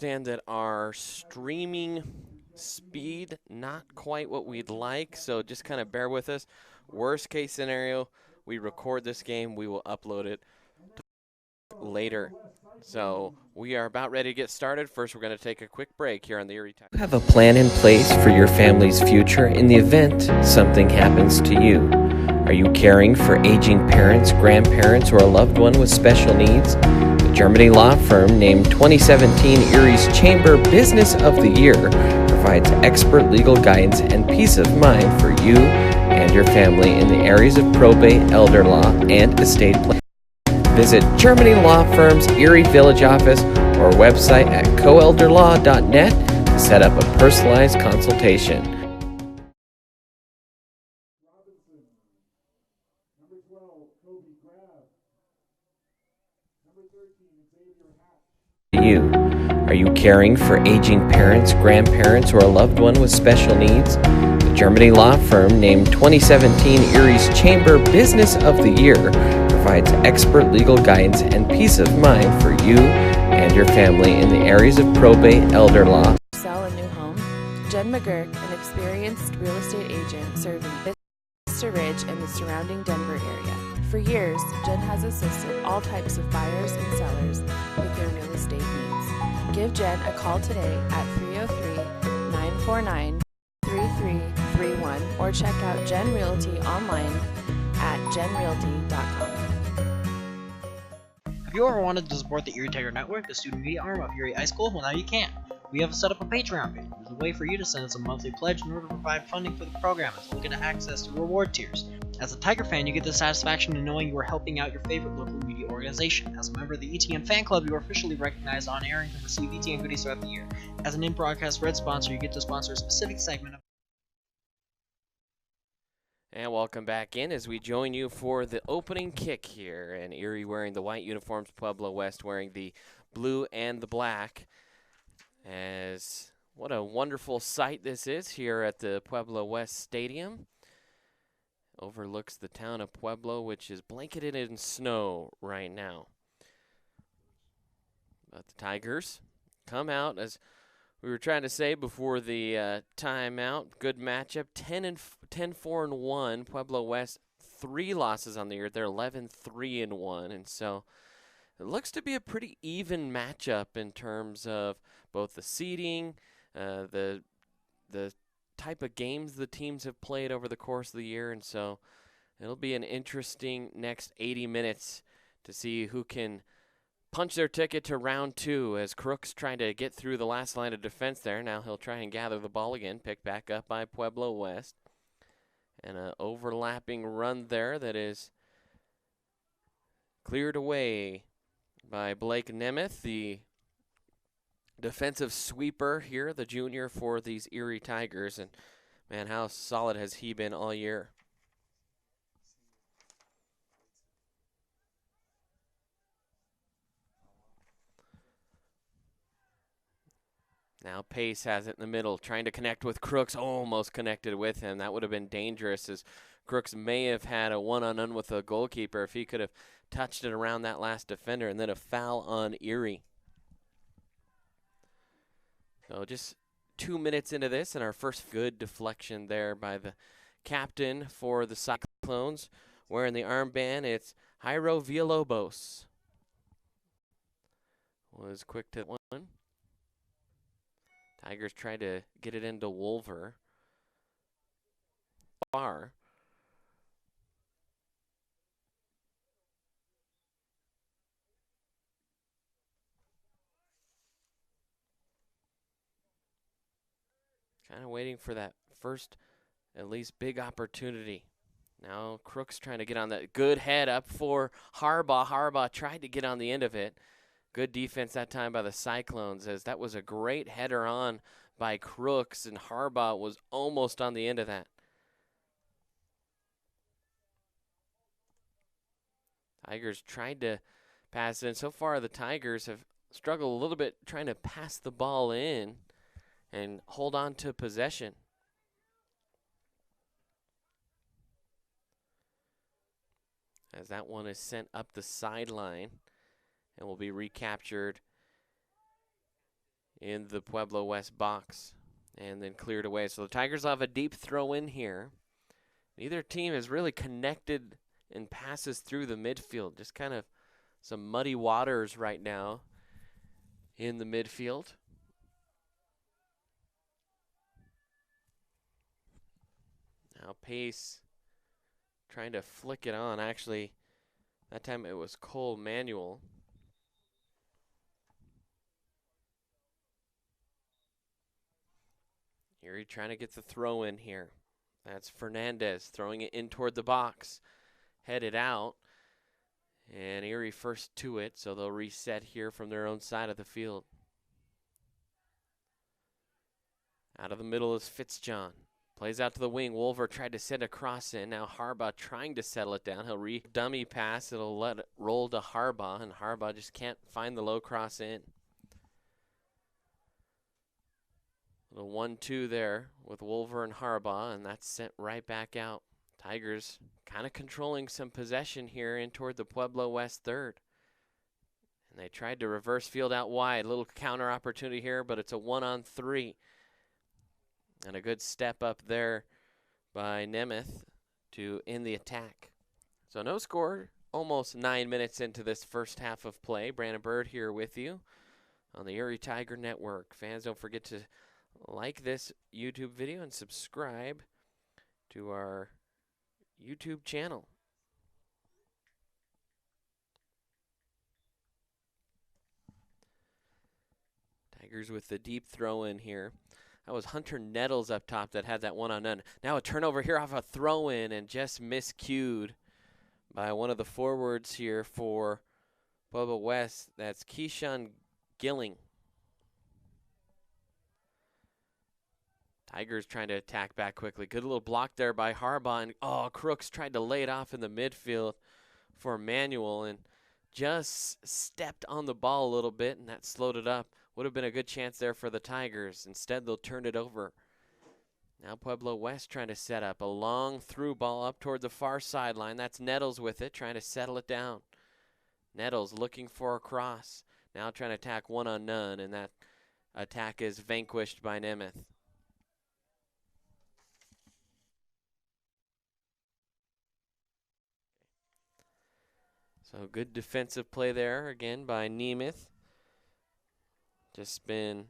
understand that our streaming speed not quite what we'd like, so just kind of bear with us. Worst case scenario, we record this game, we will upload it later. So we are about ready to get started. First, we're going to take a quick break here on the Erie Tech. Have a plan in place for your family's future in the event something happens to you. Are you caring for aging parents, grandparents, or a loved one with special needs? The Germany law firm named 2017 Erie's Chamber Business of the Year provides expert legal guidance and peace of mind for you and your family in the areas of probate, elder law, and estate planning. Visit Germany Law Firm's Erie Village office or website at coelderlaw.net to set up a personalized consultation. You. Are you caring for aging parents, grandparents, or a loved one with special needs? The Germany law firm named 2017 Erie's Chamber Business of the Year provides expert legal guidance and peace of mind for you and your family in the areas of probate, elder law. Sell a new home? Jen McGurk, an experienced real estate agent serving Vista Ridge and the surrounding Denver area. For years, Jen has assisted all types of buyers and sellers with their real estate needs. Give Jen a call today at 303-949-3331 or check out Jen Realty online at jenrealty.com. Have you ever wanted to support the Erie Tiger Network, the student media arm of Erie High School? Well, now you can. We have set up a Patreon page. There's a way for you to send us a monthly pledge in order to provide funding for the program, as well as get access to reward tiers. As a Tiger fan, you get the satisfaction in knowing you are helping out your favorite local media organization. As a member of the ETN fan club, you are officially recognized on air and can receive ETN goodies throughout the year. As an in-broadcast red sponsor, you get to sponsor a specific segment of. And welcome back in as we join you for the opening kick here. And Erie wearing the white uniforms, Pueblo West wearing the blue and the black. As what a wonderful sight this is here at the Pueblo West Stadium. Overlooks the town of Pueblo, which is blanketed in snow right now. But the Tigers come out, as we were trying to say before the timeout. Good matchup, 10-4-1. Pueblo West 3 losses on the year. They're 11-3-1, and so it looks to be a pretty even matchup in terms of both the seeding, the type of games the teams have played over the course of the year, and so it'll be an interesting next 80 minutes to see who can punch their ticket to round 2 as Crooks trying to get through the last line of defense there. Now he'll try and gather the ball again, picked back up by Pueblo West. And an overlapping run there that is cleared away by Blake Nemeth, the defensive sweeper here, the junior for these Erie Tigers. And, man, how solid has he been all year? Now Pace has it in the middle, trying to connect with Crooks. Almost connected with him. That would have been dangerous, as Crooks may have had a one-on-one with the goalkeeper if he could have touched it around that last defender, and then a foul on Erie. So just 2 minutes into this, and our first good deflection there by the captain for the Cyclones. Wearing the armband, it's Jairo Villalobos. Was quick to one. Tigers tried to get it into Wolver. Far. Kind of waiting for that first, at least, big opportunity. Now Crooks trying to get on that. Good head up for Harbaugh. Harbaugh tried to get on the end of it. Good defense that time by the Cyclones, as that was a great header on by Crooks, and Harbaugh was almost on the end of that. Tigers tried to pass it, and so far the Tigers have struggled a little bit trying to pass the ball in and hold on to possession. As that one is sent up the sideline and will be recaptured in the Pueblo West box and then cleared away. So the Tigers will have a deep throw in here. Neither team has really connected and passes through the midfield. Just kind of some muddy waters right now in the midfield. Now Pace trying to flick it on. Actually, that time it was Cole Manuel. Erie trying to get the throw in here. That's Fernandez throwing it in toward the box. Headed out. And Erie first to it, so they'll reset here from their own side of the field. Out of the middle is Fitzjohn. Plays out to the wing. Wolver tried to send a cross in. Now Harbaugh trying to settle it down. He'll dummy pass. It'll let it roll to Harbaugh, and Harbaugh just can't find the low cross in. Little 1-2 there with Wolver and Harbaugh, and that's sent right back out. Tigers kind of controlling some possession here in toward the Pueblo West third. And they tried to reverse field out wide. A little counter opportunity here, but it's a 1-on-3. And a good step up there by Nemeth to end the attack. So no score, almost 9 minutes into this first half of play. Brandon Bird here with you on the Erie Tiger Network. Fans, don't forget to like this YouTube video and subscribe to our YouTube channel. Tigers with the deep throw in here. That was Hunter Nettles up top that had that one-on-none. Now a turnover here off a throw-in and just miscued by one of the forwards here for Pueblo West. That's Keyshawn Gilling. Tigers trying to attack back quickly. Good little block there by Harbaugh. And, Crooks tried to lay it off in the midfield for Manuel and just stepped on the ball a little bit, and that slowed it up. Would have been a good chance there for the Tigers. Instead, they'll turn it over. Now Pueblo West trying to set up a long through ball up toward the far sideline. That's Nettles with it, trying to settle it down. Nettles looking for a cross. Now trying to attack one-on-none, and that attack is vanquished by Nemeth. So good defensive play there again by Nemeth. Just been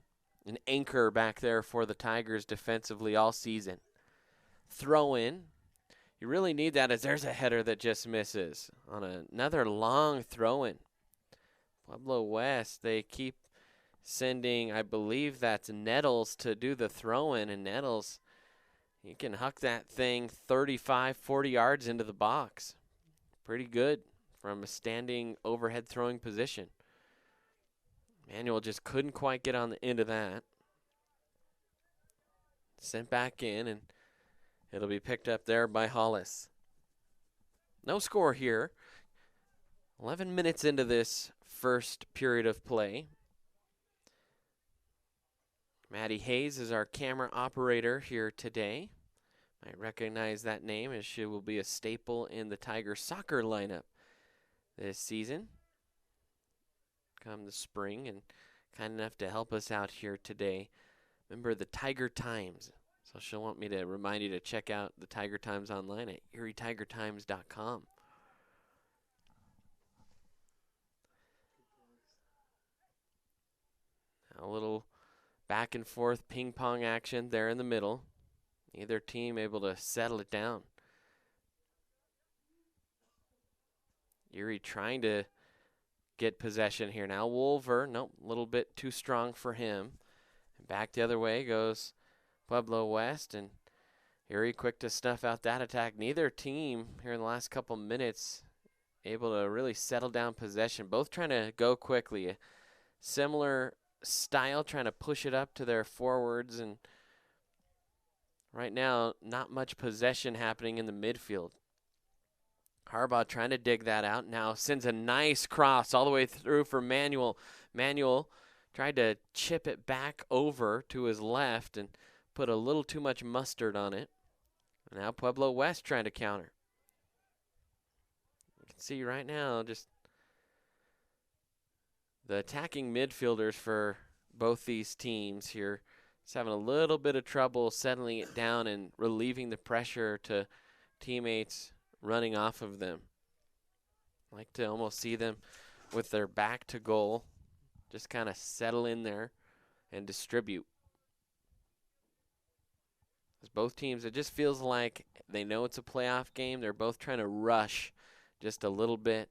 an anchor back there for the Tigers defensively all season. Throw in. You really need that as there's a header that just misses on another long throw in. Pueblo West, they keep sending, I believe that's Nettles to do the throw in, and Nettles, he can huck that thing 35, 40 yards into the box. Pretty good from a standing overhead throwing position. Manuel just couldn't quite get on the end of that. Sent back in, and it'll be picked up there by Hollis. No score here. 11 minutes into this first period of play. Maddie Hayes is our camera operator here today. Might recognize that name as she will be a staple in the Tiger soccer lineup this season come the spring, and kind enough to help us out here today. Remember the Tiger Times. So she'll want me to remind you to check out the Tiger Times online at erietigertimes.com. A little back and forth ping pong action there in the middle. Either team able to settle it down. Erie trying to get possession here now. Wolver, nope, a little bit too strong for him. And back the other way goes Pueblo West, and Erie quick to snuff out that attack. Neither team here in the last couple minutes able to really settle down possession. Both trying to go quickly. A similar style, trying to push it up to their forwards, and right now not much possession happening in the midfield. Harbaugh trying to dig that out. Now sends a nice cross all the way through for Manuel. Manuel tried to chip it back over to his left and put a little too much mustard on it. Now Pueblo West trying to counter. You can see right now just the attacking midfielders for both these teams here is having a little bit of trouble settling it down and relieving the pressure to teammates running off of them. I like to almost see them with their back to goal, just kind of settle in there and distribute. As both teams, it just feels like they know it's a playoff game. They're both trying to rush just a little bit.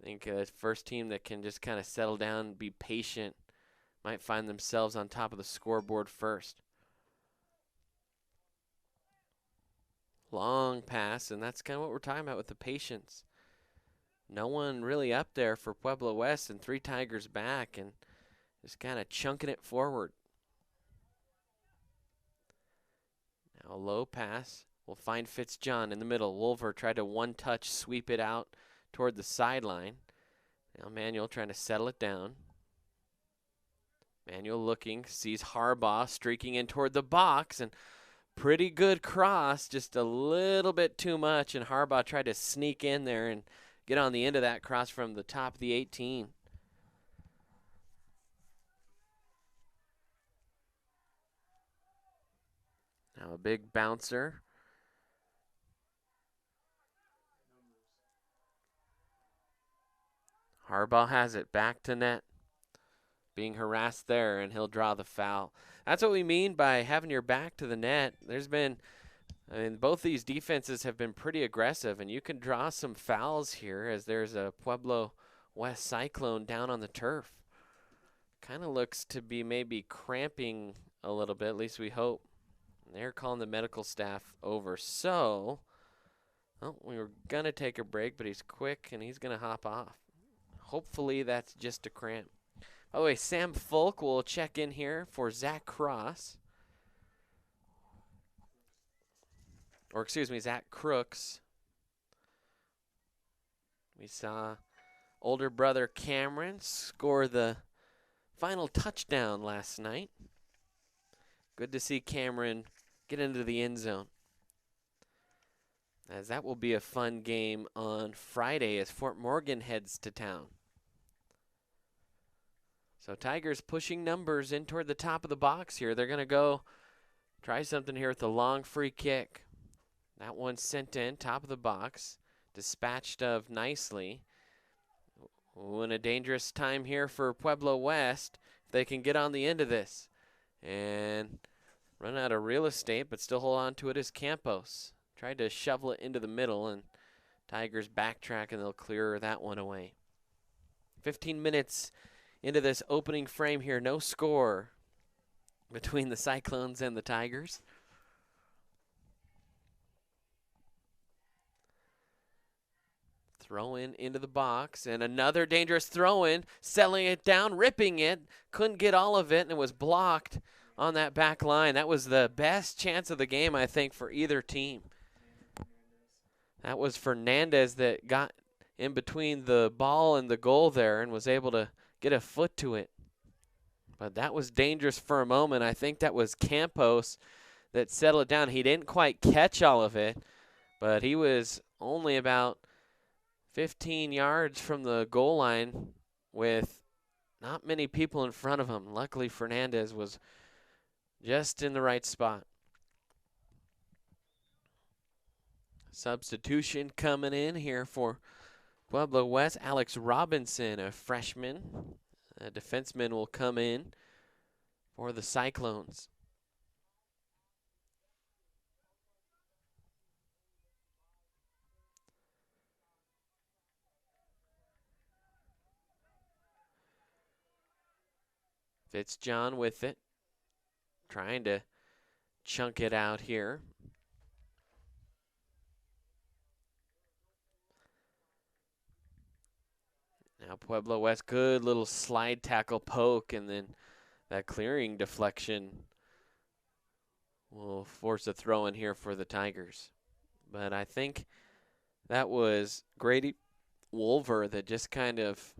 I think the first team that can just kind of settle down and be patient might find themselves on top of the scoreboard first. Long pass, and that's kind of what we're talking about with the patience. No one really up there for Pueblo West, and 3 Tigers back, and just kind of chunking it forward. Now a low pass. We'll find Fitzjohn in the middle. Wolver tried to one-touch sweep it out toward the sideline. Now Manuel trying to settle it down. Manuel looking, sees Harbaugh streaking in toward the box, and pretty good cross, just a little bit too much, and Harbaugh tried to sneak in there and get on the end of that cross from the top of the 18. Now a big bouncer. Harbaugh has it back to net. Being harassed there, and he'll draw the foul. That's what we mean by having your back to the net. Both these defenses have been pretty aggressive, and you can draw some fouls here as there's a Pueblo West Cyclone down on the turf. Kind of looks to be maybe cramping a little bit, at least we hope. They're calling the medical staff over. So, we were going to take a break, but he's quick, and he's going to hop off. Hopefully that's just a cramp. By the way, Sam Folk will check in here for Zach Cross. Or excuse me, Zach Crooks. We saw older brother Cameron score the final touchdown last night. Good to see Cameron get into the end zone, as that will be a fun game on Friday as Fort Morgan heads to town. So Tigers pushing numbers in toward the top of the box here. They're going to go try something here with the long free kick. That one sent in, top of the box, dispatched of nicely. Ooh, in a dangerous time here for Pueblo West. If they can get on the end of this and run out of real estate, but still hold on to it as Campos. Tried to shovel it into the middle, and Tigers backtrack, and they'll clear that one away. 15 minutes into this opening frame here, no score between the Cyclones and the Tigers. Throw in into the box, and another dangerous throw in, settling it down, ripping it, couldn't get all of it, and it was blocked on that back line. That was the best chance of the game, I think, for either team. That was Fernandez that got in between the ball and the goal there and was able to get a foot to it. But that was dangerous for a moment. I think that was Campos that settled it down. He didn't quite catch all of it, but he was only about 15 yards from the goal line with not many people in front of him. Luckily, Fernandez was just in the right spot. Substitution coming in here for Pueblo West. Alex Robinson, a freshman. A defenseman will come in for the Cyclones. Fitzjohn with it. Trying to chunk it out here. Now Pueblo West, good little slide tackle poke, and then that clearing deflection will force a throw in here for the Tigers. But I think that was Grady Wolver that just kind of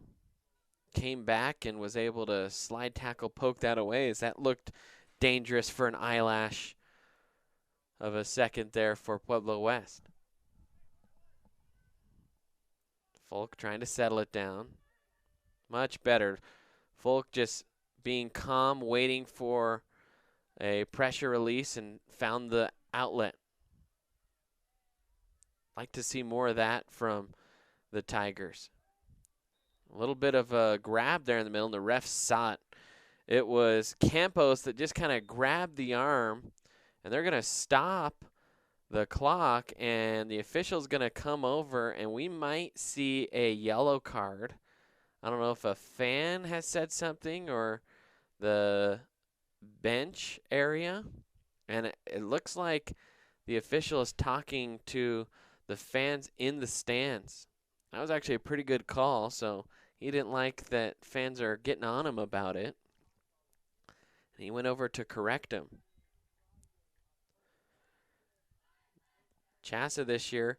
came back and was able to slide tackle poke that away, as that looked dangerous for an eyelash of a second there for Pueblo West. Folk trying to settle it down. Much better. Folk just being calm, waiting for a pressure release, and found the outlet. Like to see more of that from the Tigers. A little bit of a grab there in the middle, and the ref saw it. It was Campos that just kind of grabbed the arm, and they're going to stop the clock, and the official's going to come over, and we might see a yellow card. I don't know if a fan has said something or the bench area, and it looks like the official is talking to the fans in the stands. That was actually a pretty good call, so he didn't like that fans are getting on him about it. And he went over to correct him. Chassa this year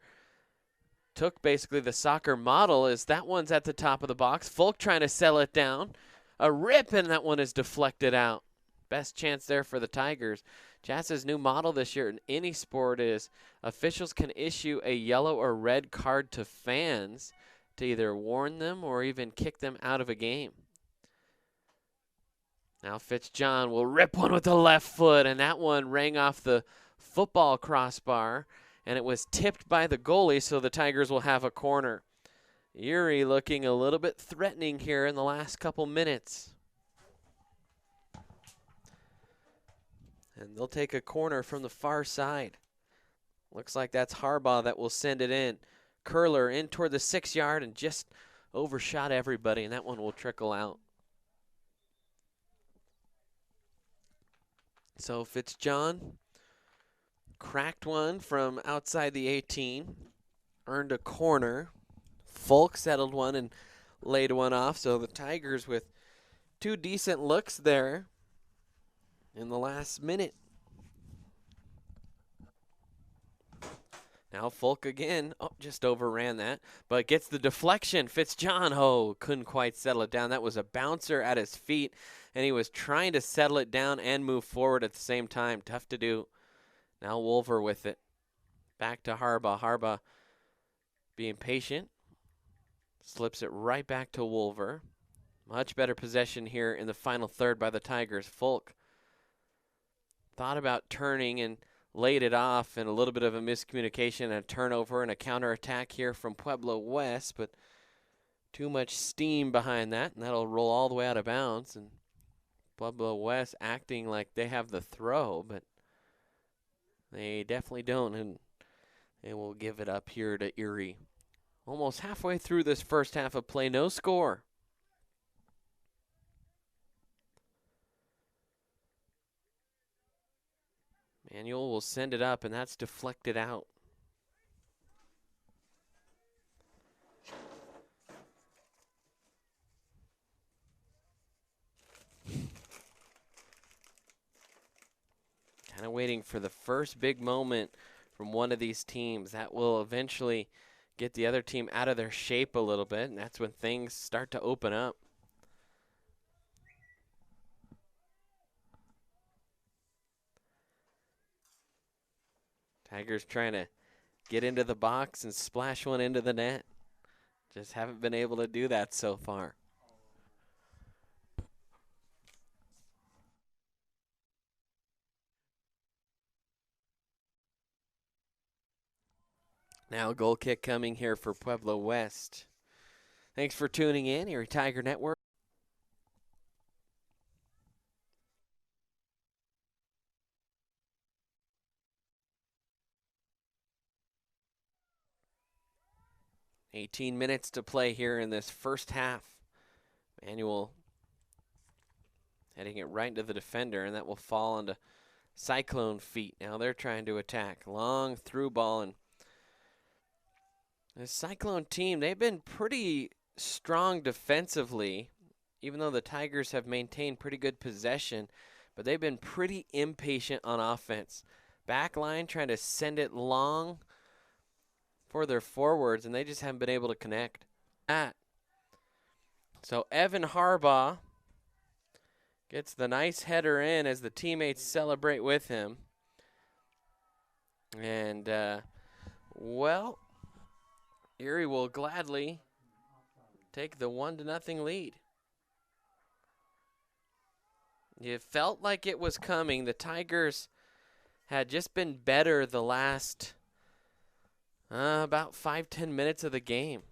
took basically the soccer model, as that one's at the top of the box. Folk trying to sell it down. A rip, and that one is deflected out. Best chance there for the Tigers. Chassa's new model this year in any sport is officials can issue a yellow or red card to fans to either warn them or even kick them out of a game. Now Fitzjohn will rip one with the left foot, and that one rang off the football crossbar, and it was tipped by the goalie, so the Tigers will have a corner. Erie looking a little bit threatening here in the last couple minutes. And they'll take a corner from the far side. Looks like that's Harbaugh that will send it in. Curler in toward the 6 yard and just overshot everybody, and that one will trickle out. So Fitzjohn cracked one from outside the 18, earned a corner. Folk settled one and laid one off. So the Tigers with two decent looks there in the last minute. Now Folk again, just overran that, but gets the deflection. Fitzjohn, couldn't quite settle it down. That was a bouncer at his feet, and he was trying to settle it down and move forward at the same time. Tough to do. Now Wolver with it. Back to Harbaugh. Harbaugh being patient. Slips it right back to Wolver. Much better possession here in the final third by the Tigers. Folk thought about turning and laid it off, and a little bit of a miscommunication and a turnover and a counterattack here from Pueblo West, but too much steam behind that, and that'll roll all the way out of bounds. And Pueblo West acting like they have the throw, but they definitely don't, and they will give it up here to Erie. Almost halfway through this first half of play, no score. Manuel will send it up, and that's deflected out. Kind of waiting for the first big moment from one of these teams that will eventually get the other team out of their shape a little bit, and that's when things start to open up. Tigers trying to get into the box and splash one into the net. Just haven't been able to do that so far. Now goal kick coming here for Pueblo West. Thanks for tuning in, Erie Tiger Network. $18 to play here in this first half. Manuel heading it right into the defender, and that will fall into Cyclone feet. Now they're trying to attack. Long through ball, and the Cyclone team, they've been pretty strong defensively, even though the Tigers have maintained pretty good possession, but they've been pretty impatient on offense. Back line trying to send it long for their forwards, and they just haven't been able to connect. So Evan Harbaugh gets the nice header in as the teammates celebrate with him. And, well, Erie will gladly take the 1-0 lead. You felt like it was coming. The Tigers had just been better the last about 5-10 minutes of the game.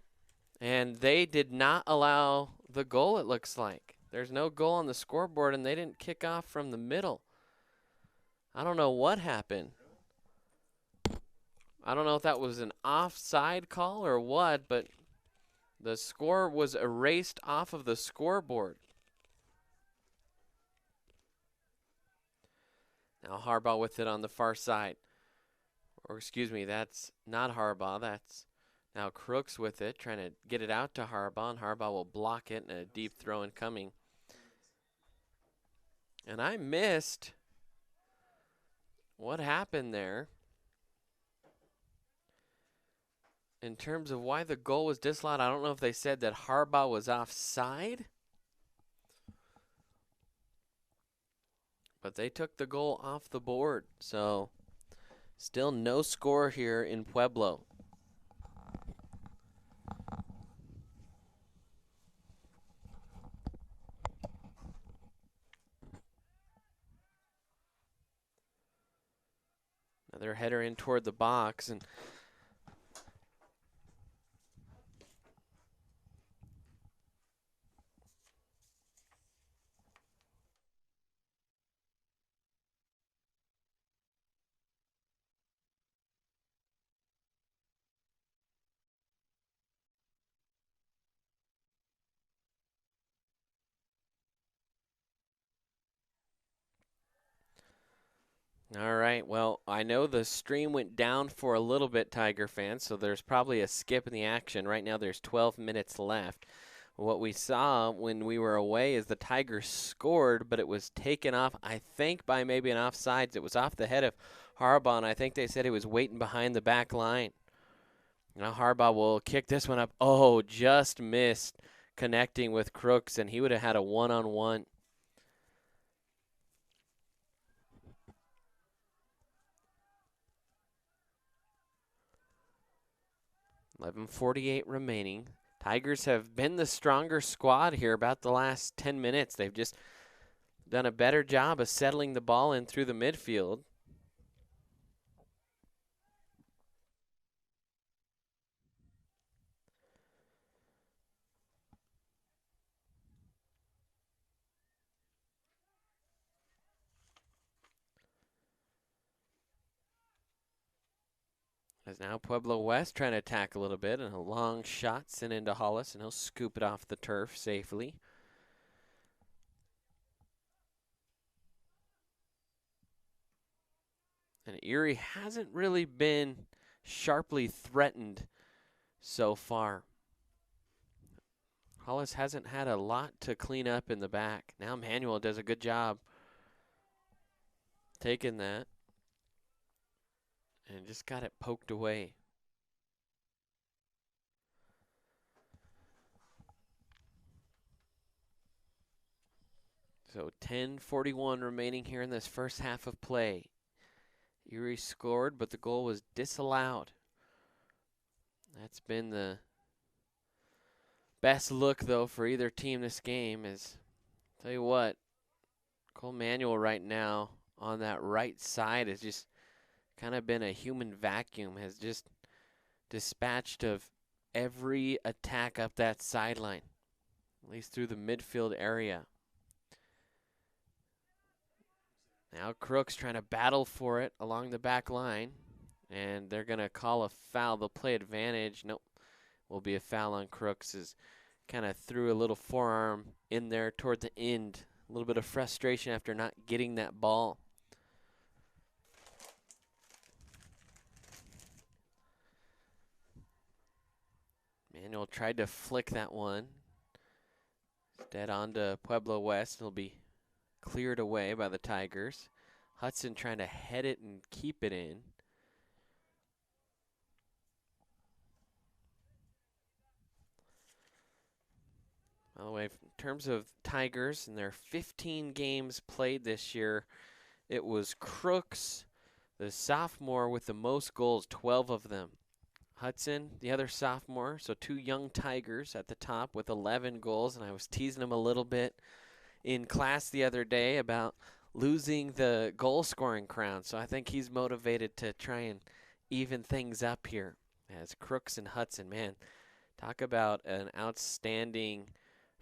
And they did not allow the goal, it looks like. There's no goal on the scoreboard, and they didn't kick off from the middle. I don't know what happened. I don't know if that was an offside call or what, but the score was erased off of the scoreboard. Now Harbaugh with it on the far side. Or excuse me, that's not Harbaugh. That's now Crooks with it, trying to get it out to Harbaugh, and Harbaugh will block it, and a deep throw incoming. And I missed what happened there in terms of why the goal was disallowed. I don't know if they said that Harbaugh was offside, but they took the goal off the board. So still no score here in Pueblo. Another header in toward the box, and all right, well, I know the stream went down for a little bit, Tiger fans, so there's probably a skip in the action. Right now there's 12 minutes left. What we saw when we were away is the Tigers scored, but it was taken off, I think, by maybe an offsides. It was off the head of Harbaugh, and I think they said he was waiting behind the back line. Now Harbaugh will kick this one up. Oh, just missed connecting with Crooks, and he would have had a one-on-one. 11:48 remaining. Tigers have been the stronger squad here about the last 10 minutes. They've just done a better job of settling the ball in through the midfield. As now Pueblo West trying to attack a little bit, and a long shot sent into Hollis, and he'll scoop it off the turf safely. And Erie hasn't really been sharply threatened so far. Hollis hasn't had a lot to clean up in the back. Now Manuel does a good job taking that and just got it poked away. So 10:41 remaining here in this first half of play. Erie scored, but the goal was disallowed. That's been the best look, though, for either team this game. Is, tell you what, Cole Manuel right now on that right side has just kind of been a human vacuum, has just dispatched of every attack up that sideline, at least through the midfield area. Now Crooks trying to battle for it along the back line, and they're going to call a foul. They'll play advantage. Nope, will be a foul on Crooks. As kind of threw a little forearm in there toward the end. A little bit of frustration after not getting that ball. Manuel tried to flick that one. Instead onto Pueblo West. It'll be cleared away by the Tigers. Hudson trying to head it and keep it in. By the way, in terms of Tigers and their 15 games played this year, it was Crooks, the sophomore, with the most goals, 12 of them. Hudson, the other sophomore, so two young Tigers at the top with 11 goals, and I was teasing him a little bit in class the other day about losing the goal scoring crown. So I think he's motivated to try and even things up here. As Crooks and Hudson, man, talk about an outstanding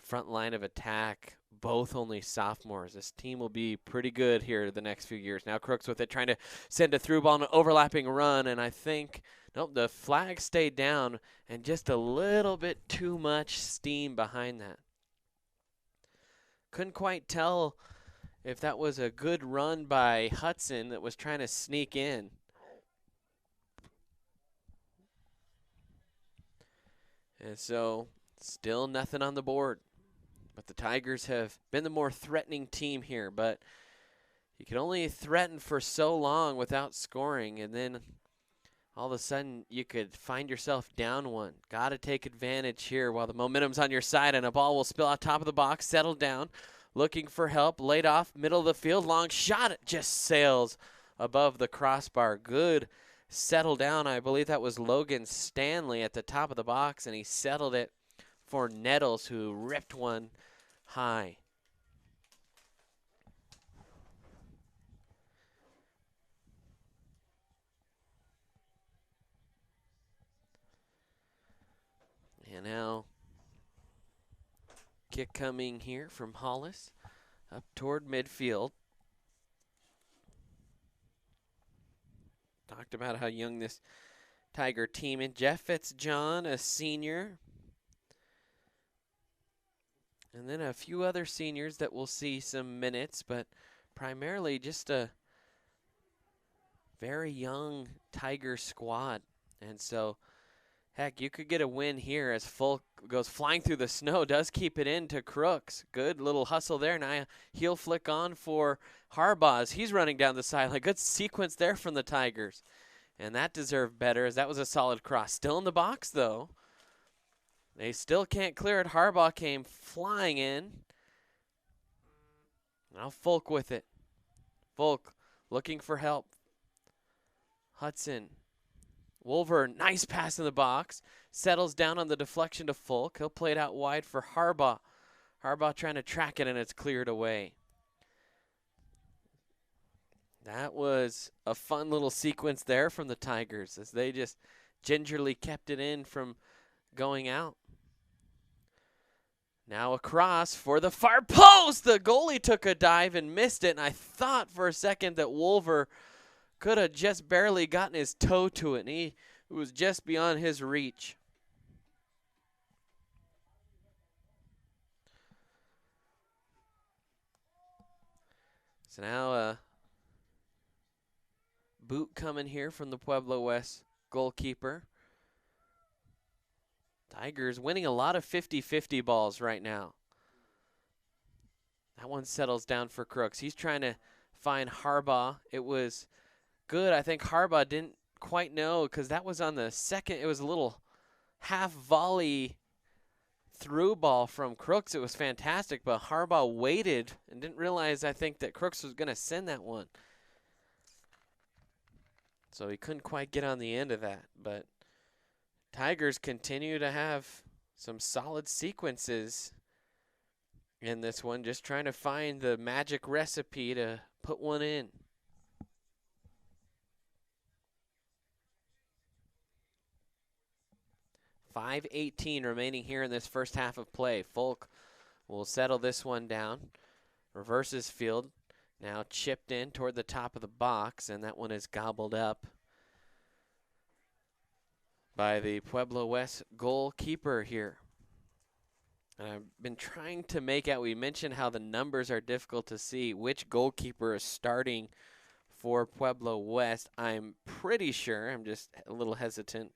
front line of attack. Both only sophomores. This team will be pretty good here the next few years. Now Crooks with it, trying to send a through ball on an overlapping run, and I think, nope, the flag stayed down, and just a little bit too much steam behind that. Couldn't quite tell if that was a good run by Hudson that was trying to sneak in. And so, still nothing on the board. But the Tigers have been the more threatening team here. But you can only threaten for so long without scoring. And then all of a sudden, you could find yourself down one. Got to take advantage here while the momentum's on your side. And a ball will spill out top of the box, settle down. Looking for help, laid off, middle of the field, long shot. It just sails above the crossbar. Good settle down. I believe that was Logan Stanley at the top of the box, and he settled it for Nettles, who ripped one high. And now kick coming here from Hollis up toward midfield. Talked about how young this Tiger team is. Jeff Fitzjohn, a senior. And then a few other seniors that will see some minutes, but primarily just a very young Tiger squad. And so, heck, you could get a win here as Folk goes flying through the snow, does keep it in to Crooks. Good little hustle there. Now a heel flick on for Harbaugh. He's running down the sideline. Good sequence there from the Tigers. And that deserved better, as that was a solid cross. Still in the box, though. They still can't clear it. Harbaugh came flying in. Now Folk with it. Folk looking for help. Hudson. Wolver, nice pass in the box. Settles down on the deflection to Folk. He'll play it out wide for Harbaugh. Harbaugh trying to track it, and it's cleared away. That was a fun little sequence there from the Tigers, as they just gingerly kept it in from going out. Now across for the far post. The goalie took a dive and missed it, and I thought for a second that Wolver could have just barely gotten his toe to it, and it was just beyond his reach. So now a boot coming here from the Pueblo West goalkeeper. Tigers winning a lot of 50-50 balls right now. That one settles down for Crooks. He's trying to find Harbaugh. It was good. I think Harbaugh didn't quite know, because that was on the second. It was a little half volley through ball from Crooks. It was fantastic, but Harbaugh waited and didn't realize, I think, that Crooks was going to send that one. So he couldn't quite get on the end of that. But Tigers continue to have some solid sequences in this one, just trying to find the magic recipe to put one in. .5:18 remaining here in this first half of play. Folk will settle this one down. Reverses field. Now chipped in toward the top of the box, and that one is gobbled up by the Pueblo West goalkeeper here. And I've been trying to make out, we mentioned how the numbers are difficult to see, which goalkeeper is starting for Pueblo West. I'm pretty sure, I'm just a little hesitant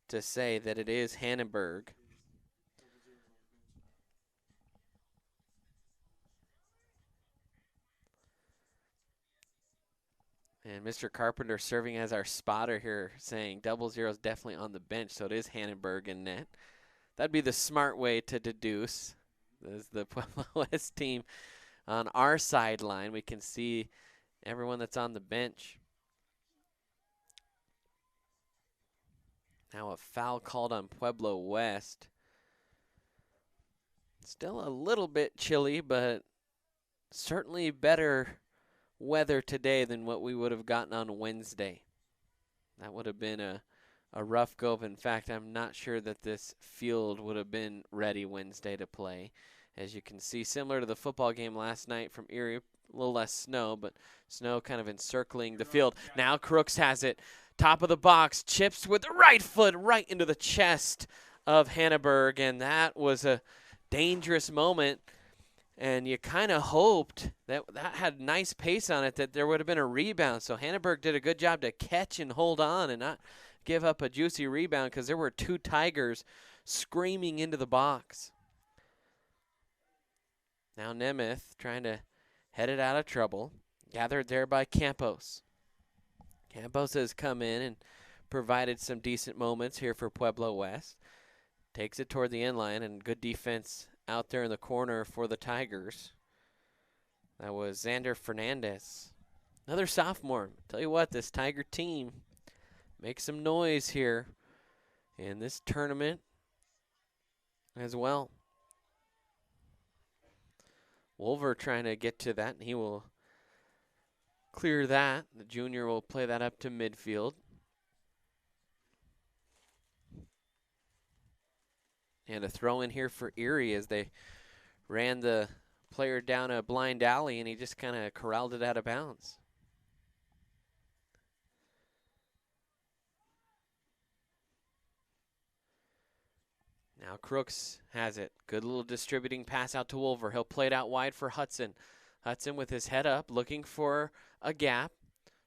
to say that it is Hannenberg. And Mr. Carpenter serving as our spotter here, saying 00 is definitely on the bench, so it is Hannenberg in net. That'd be the smart way to deduce. There's the Pueblo West team on our sideline. We can see everyone that's on the bench. Now a foul called on Pueblo West. Still a little bit chilly, but certainly better weather today than what we would have gotten on Wednesday. That would have been a rough go. In fact, I'm not sure that this field would have been ready Wednesday to play. As you can see, similar to the football game last night from Erie, a little less snow, but snow kind of encircling the field. Now Crooks has it. Top of the box, chips with the right foot right into the chest of Hanneberg, and that was a dangerous moment. And you kind of hoped that had nice pace on it, that there would have been a rebound. So Hanneberg did a good job to catch and hold on and not give up a juicy rebound, because there were two Tigers screaming into the box. Now Nemeth trying to head it out of trouble. Gathered there by Campos. Campos has come in and provided some decent moments here for Pueblo West. Takes it toward the end line, and good defense out there in the corner for the Tigers. That was Xander Fernandez. Another sophomore. Tell you what, this Tiger team makes some noise here in this tournament as well. Wolver trying to get to that, and he will clear that. The junior will play that up to midfield. And a throw in here for Erie as they ran the player down a blind alley, and he just kind of corralled it out of bounds. Now Crooks has it. Good little distributing pass out to Wolver. He'll play it out wide for Hudson. Hudson with his head up, looking for a gap.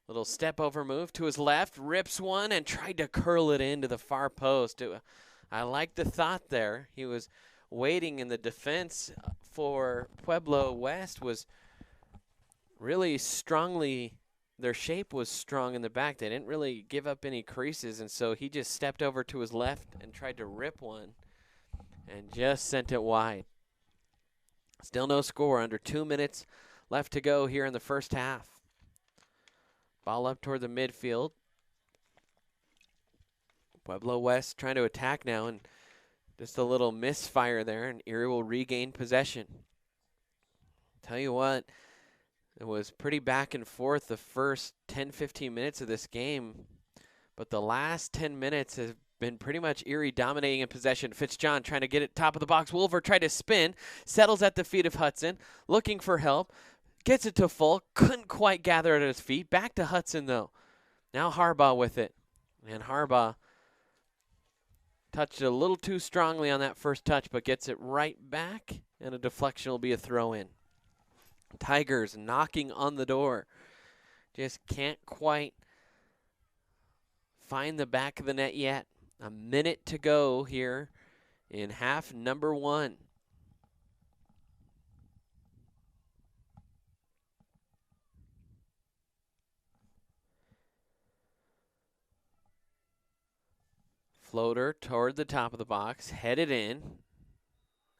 Little step over move to his left, rips one and tried to curl it into the far post. I like the thought there. He was waiting, and the defense for Pueblo West was really strongly, their shape was strong in the back. They didn't really give up any creases, and so he just stepped over to his left and tried to rip one and just sent it wide. Still no score, under 2 minutes left to go here in the first half. Ball up toward the midfield. Pueblo West trying to attack now, and just a little misfire there, and Erie will regain possession. Tell you what, it was pretty back and forth the first 10-15 minutes of this game, but the last 10 minutes have been pretty much Erie dominating in possession. Fitzjohn trying to get it top of the box. Wolver tried to spin, settles at the feet of Hudson, looking for help, gets it to full, couldn't quite gather it at his feet. Back to Hudson, though. Now Harbaugh with it, and Harbaugh touched it a little too strongly on that first touch, but gets it right back, and a deflection will be a throw-in. Tigers knocking on the door. Just can't quite find the back of the net yet. A minute to go here in half number one. Floater toward the top of the box, headed in,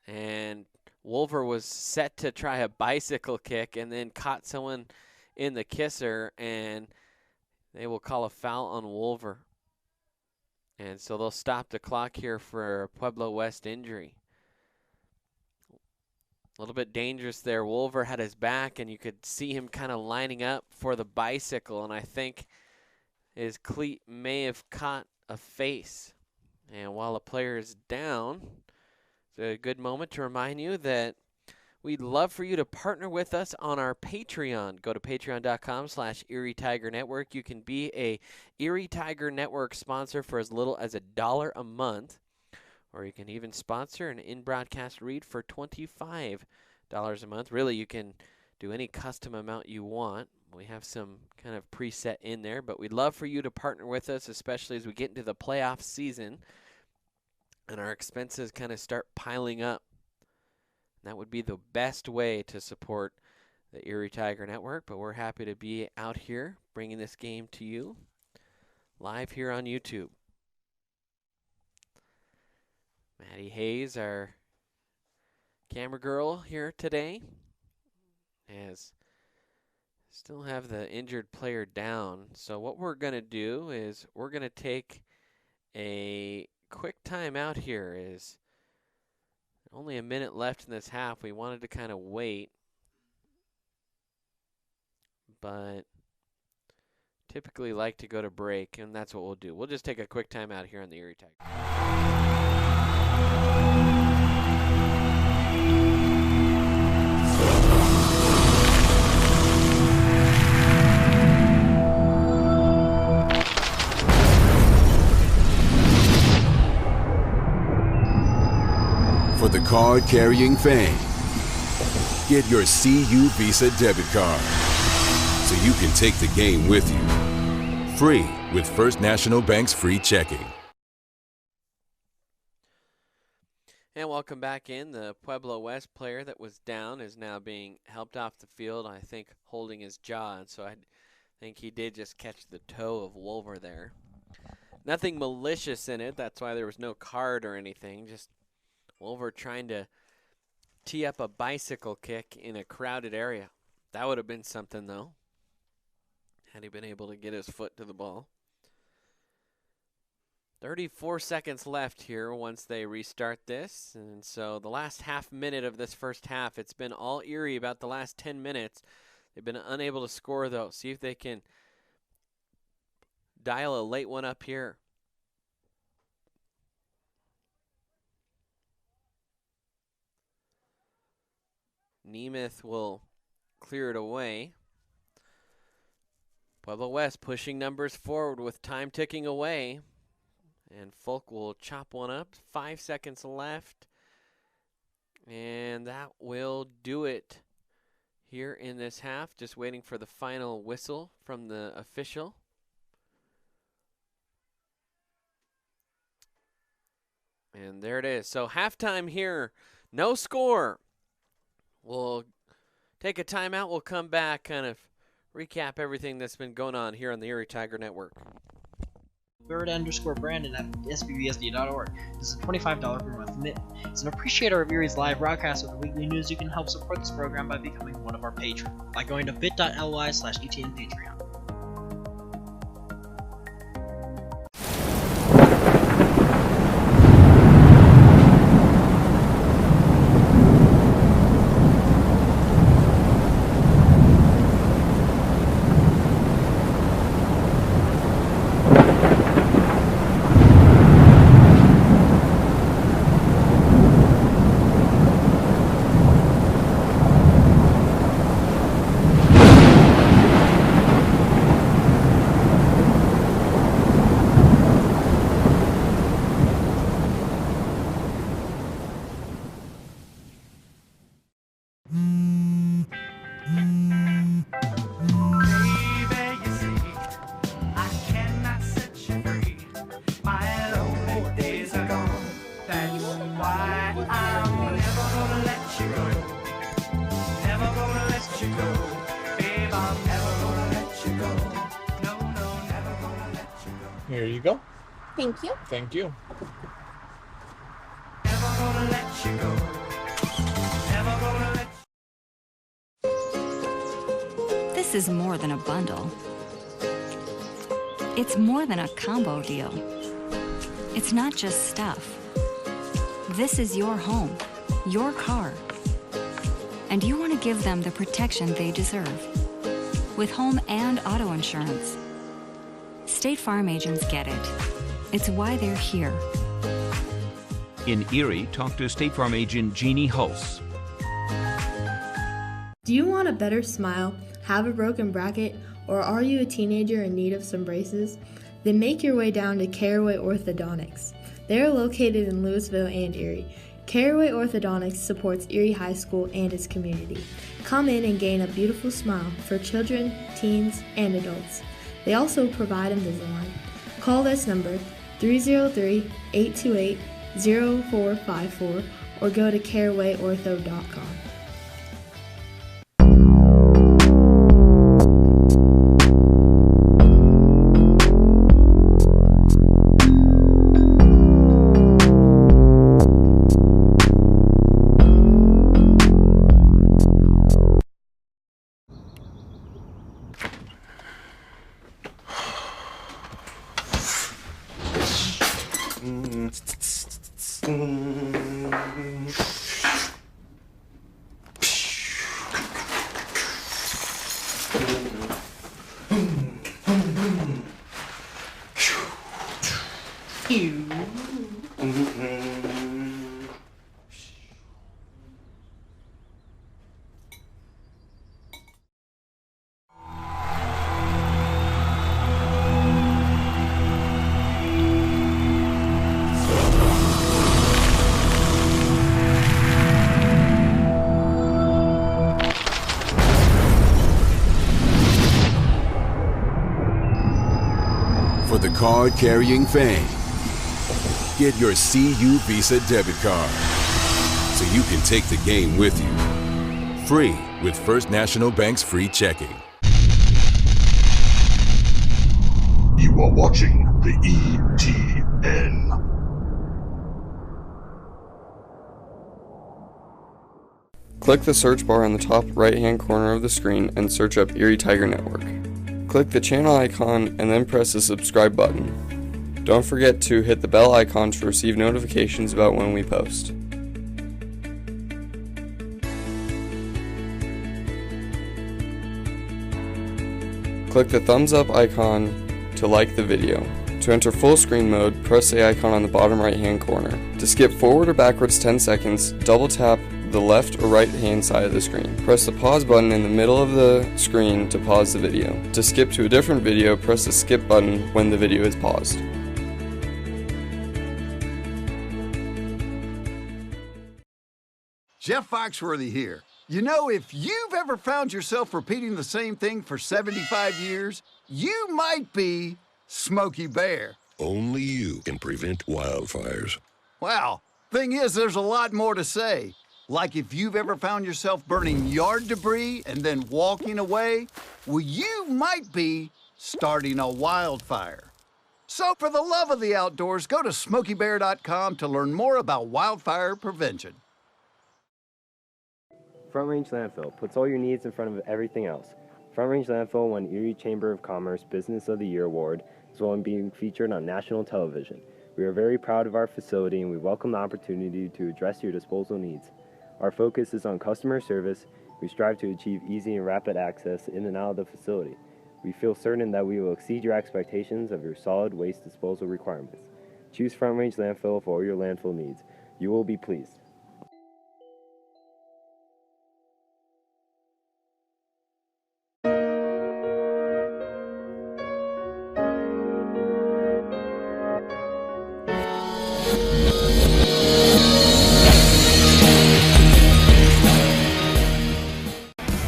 and Wolver was set to try a bicycle kick and then caught someone in the kisser, and they will call a foul on Wolver. And so they'll stop the clock here for Pueblo West injury. A little bit dangerous there. Wolver had his back, and you could see him kind of lining up for the bicycle, and I think his cleat may have caught a face. And while a player is down, it's a good moment to remind you that we'd love for you to partner with us on our Patreon. Go to patreon.com/Erie Tiger Network. You can be a Erie Tiger Network sponsor for as little as $1 a month, or you can even sponsor an in-broadcast read for $25 a month. Really, you can do any custom amount you want. We have some kind of preset in there, but we'd love for you to partner with us, especially as we get into the playoff season and our expenses kind of start piling up. That would be the best way to support the Erie Tiger Network, but we're happy to be out here bringing this game to you live here on YouTube. Maddie Hayes, our camera girl here today, has still have the injured player down. So what we're going to do is we're going to take a quick time out here. Is only a minute left in this half. We wanted to kind of wait but typically like to go to break, and that's what we'll do. We'll just take a quick time out here on the Erie Tiger. For the card-carrying fan, get your CU Visa debit card so you can take the game with you. Free with First National Bank's free checking. And welcome back in. The Pueblo West player that was down is now being helped off the field, I think holding his jaw, and so I think he did just catch the toe of Wolver there. Nothing malicious in it, that's why there was no card or anything, just Wolver trying to tee up a bicycle kick in a crowded area. That would have been something, though, had he been able to get his foot to the ball. 34 seconds left here once they restart this. And so the last half minute of this first half, it's been all Erie about the last 10 minutes. They've been unable to score, though. See if they can dial a late one up here. Nemeth will clear it away. Pueblo West pushing numbers forward with time ticking away. And Folk will chop one up. 5 seconds left. And that will do it here in this half. Just waiting for the final whistle from the official. And there it is. So halftime here. No score. We'll take a timeout. We'll come back, kind of recap everything that's been going on here on the Erie Tiger Network. Bird_Brandon at sbbsd.org. This is a $25 per month commitment. As an appreciator of Erie's live broadcast with the weekly news, you can help support this program by becoming one of our patrons by going to bit.ly/ETNPatreon. Here you go. Thank you. Thank you. This is more than a bundle. It's more than a combo deal. It's not just stuff. This is your home, your car. And you want to give them the protection they deserve. With home and auto insurance. State Farm agents get it. It's why they're here. In Erie, talk to State Farm agent Jeannie Hulse. Do you want a better smile, have a broken bracket, or are you a teenager in need of some braces? Then make your way down to Caraway Orthodontics. They are located in Louisville and Erie. Caraway Orthodontics supports Erie High School and its community. Come in and gain a beautiful smile for children, teens, and adults. They also provide Invisalign. Call this number, 303-828-0454, or go to CarawayOrtho.com. For the card-carrying fan, get your CU Visa debit card so you can take the game with you. Free with First National Bank's free checking. You are watching the ETN. Click the search bar on the top right-hand corner of the screen and search up Erie Tiger Network. Click the channel icon and then press the subscribe button. Don't forget to hit the bell icon to receive notifications about when we post. Click the thumbs up icon to like the video. To enter full screen mode, press the icon on the bottom right hand corner. To skip forward or backwards 10 seconds, double tap the left or right hand side of the screen. Press the pause button in the middle of the screen to pause the video. To skip to a different video, press the skip button when the video is paused. Jeff Foxworthy here. You know, if you've ever found yourself repeating the same thing for 75 years, you might be Smokey Bear. Only you can prevent wildfires. Well, thing is, there's a lot more to say. Like if you've ever found yourself burning yard debris and then walking away, well, you might be starting a wildfire. So for the love of the outdoors, go to SmokeyBear.com to learn more about wildfire prevention. Front Range Landfill puts all your needs in front of everything else. Front Range Landfill won Erie Chamber of Commerce Business of the Year Award, as well as being featured on national television. We are very proud of our facility and we welcome the opportunity to address your disposal needs. Our focus is on customer service. We strive to achieve easy and rapid access in and out of the facility. We feel certain that we will exceed your expectations of your solid waste disposal requirements. Choose Front Range Landfill for all your landfill needs. You will be pleased.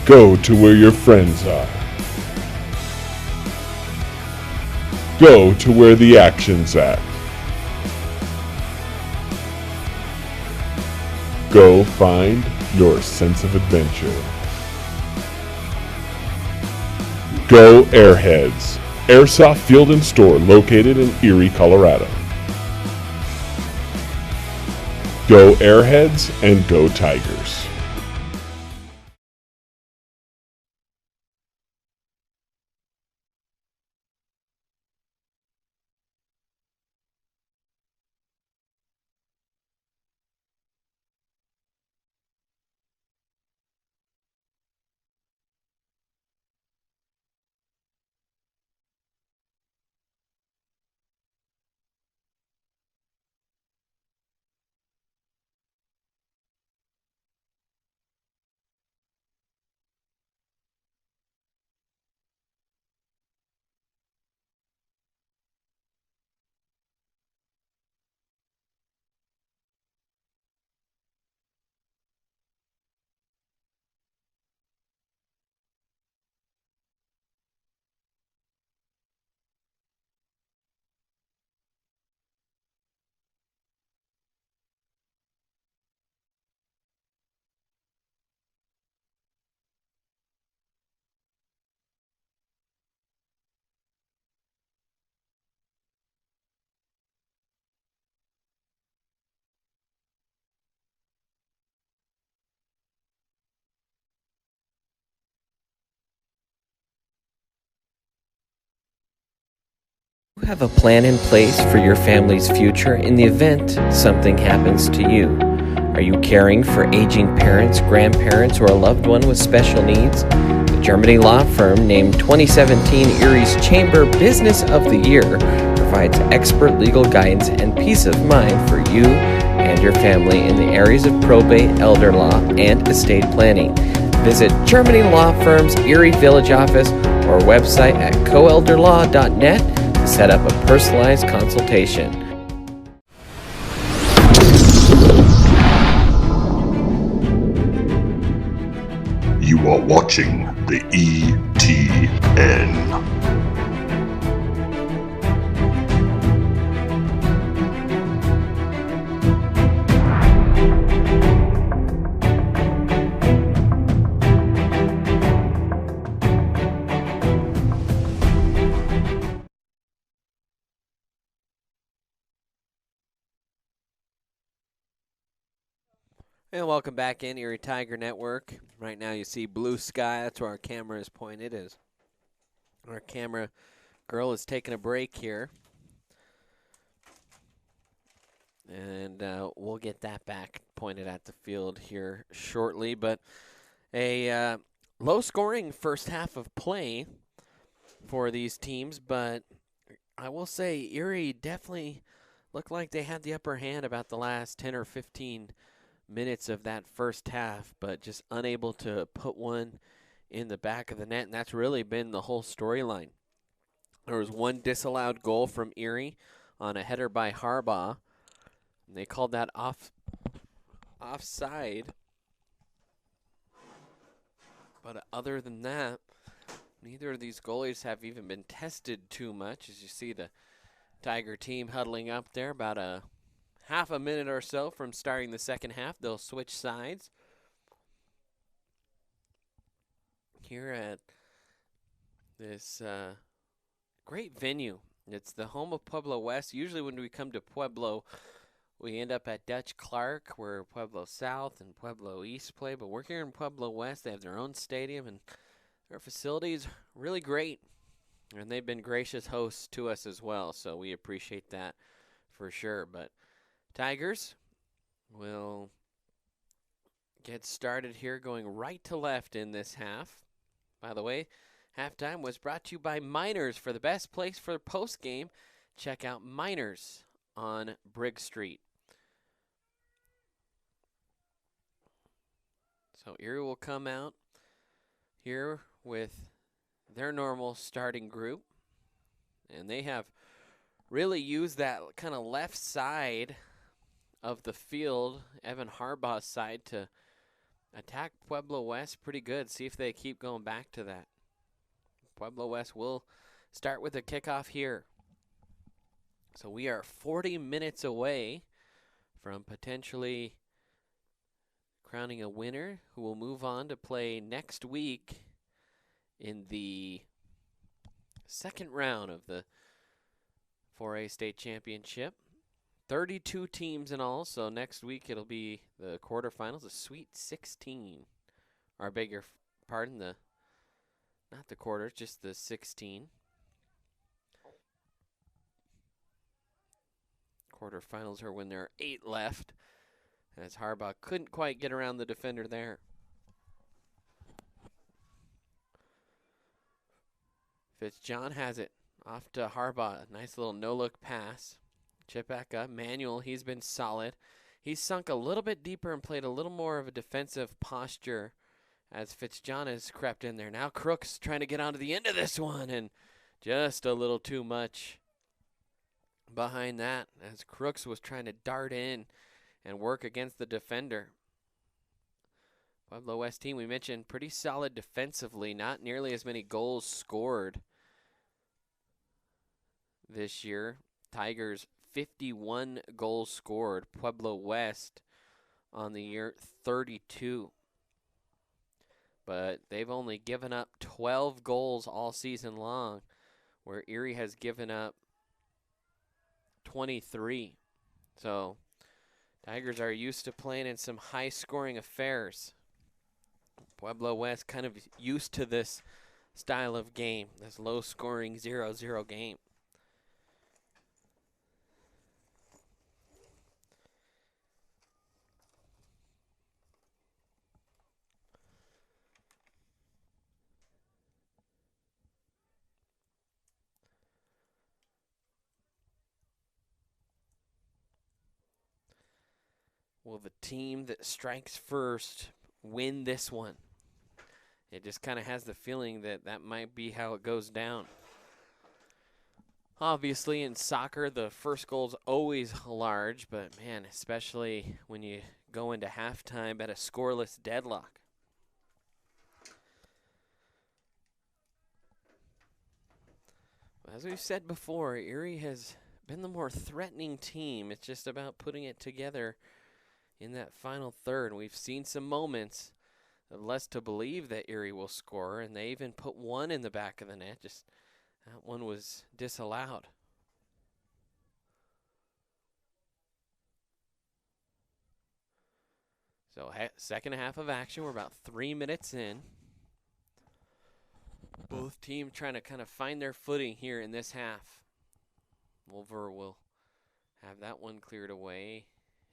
Go to where your friends are. Go to where the action's at. Go find your sense of adventure. Go Airheads, Airsoft Field and Store located in Erie, Colorado. Go Airheads and go Tigers. You have a plan in place for your family's future in the event something happens to you. Are you caring for aging parents, grandparents, or a loved one with special needs? The Germany law firm named 2017 Erie's Chamber Business of the Year provides expert legal guidance and peace of mind for you and your family in the areas of probate, elder law, and estate planning. Visit Germany Law Firm's Erie Village office or website at coelderlaw.net to set up a personalized consultation. You are watching the ETN. And welcome back in Erie Tiger Network. Right now you see blue sky. That's where our camera is pointed. Our camera girl is taking a break here. And we'll get that back pointed at the field here shortly. But a low-scoring first half of play for these teams. But I will say Erie definitely looked like they had the upper hand about the last 10 or 15 minutes of that first half, but just unable to put one in the back of the net, and that's really been the whole storyline. There was one disallowed goal from Erie on a header by Harbaugh, and they called that offside. But other than that, neither of these goalies have even been tested too much. As you see the Tiger team huddling up there, about a half a minute or so from starting the second half. They'll switch sides here at this great venue. It's the home of Pueblo West. Usually when we come to Pueblo, we end up at Dutch Clark, where Pueblo South and Pueblo East play. But we're here in Pueblo West. They have their own stadium, and their facility is really great. And they've been gracious hosts to us as well, so we appreciate that for sure. But Tigers will get started here, going right to left in this half. By the way, halftime was brought to you by Miners. For the best place for post-game, check out Miners on Briggs Street. So Erie will come out here with their normal starting group, and they have really used that kind of left side of the field, Evan Harbaugh's side, to attack Pueblo West pretty good. See if they keep going back to that. Pueblo West will start with a kickoff here. So we are 40 minutes away from potentially crowning a winner who will move on to play next week in the second round of the 4A state championship. 32 teams in all, so next week it'll be the quarterfinals, the Sweet 16. Or I beg your pardon, not the quarters, just the 16. Quarterfinals are when there are 8 left, as Harbaugh couldn't quite get around the defender there. Fitzjohn has it off to Harbaugh. Nice little no-look pass. Chip back up. Manuel, he's been solid. He's sunk a little bit deeper and played a little more of a defensive posture as Fitzjohn has crept in there. Now Crooks trying to get onto the end of this one, and just a little too much behind that as Crooks was trying to dart in and work against the defender. Pueblo West team, we mentioned, pretty solid defensively. Not nearly as many goals scored this year. Tigers 51 goals scored. Pueblo West on the year 32. But they've only given up 12 goals all season long, where Erie has given up 23. So Tigers are used to playing in some high-scoring affairs. Pueblo West kind of used to this style of game, this low-scoring 0-0 game. will the team that strikes first win this one? It just kind of has the feeling that that might be how it goes down. Obviously, in soccer, the first goal's always large, but man, especially when you go into halftime at a scoreless deadlock. As we've said before, Erie has been the more threatening team. It's just about putting it together in that final third. We've seen some moments of less to believe that Erie will score, and they even put one in the back of the net. Just that one was disallowed. So second half of action, we're about 3 minutes in. Both teams trying to kind of find their footing here in this half. Wolver will have that one cleared away,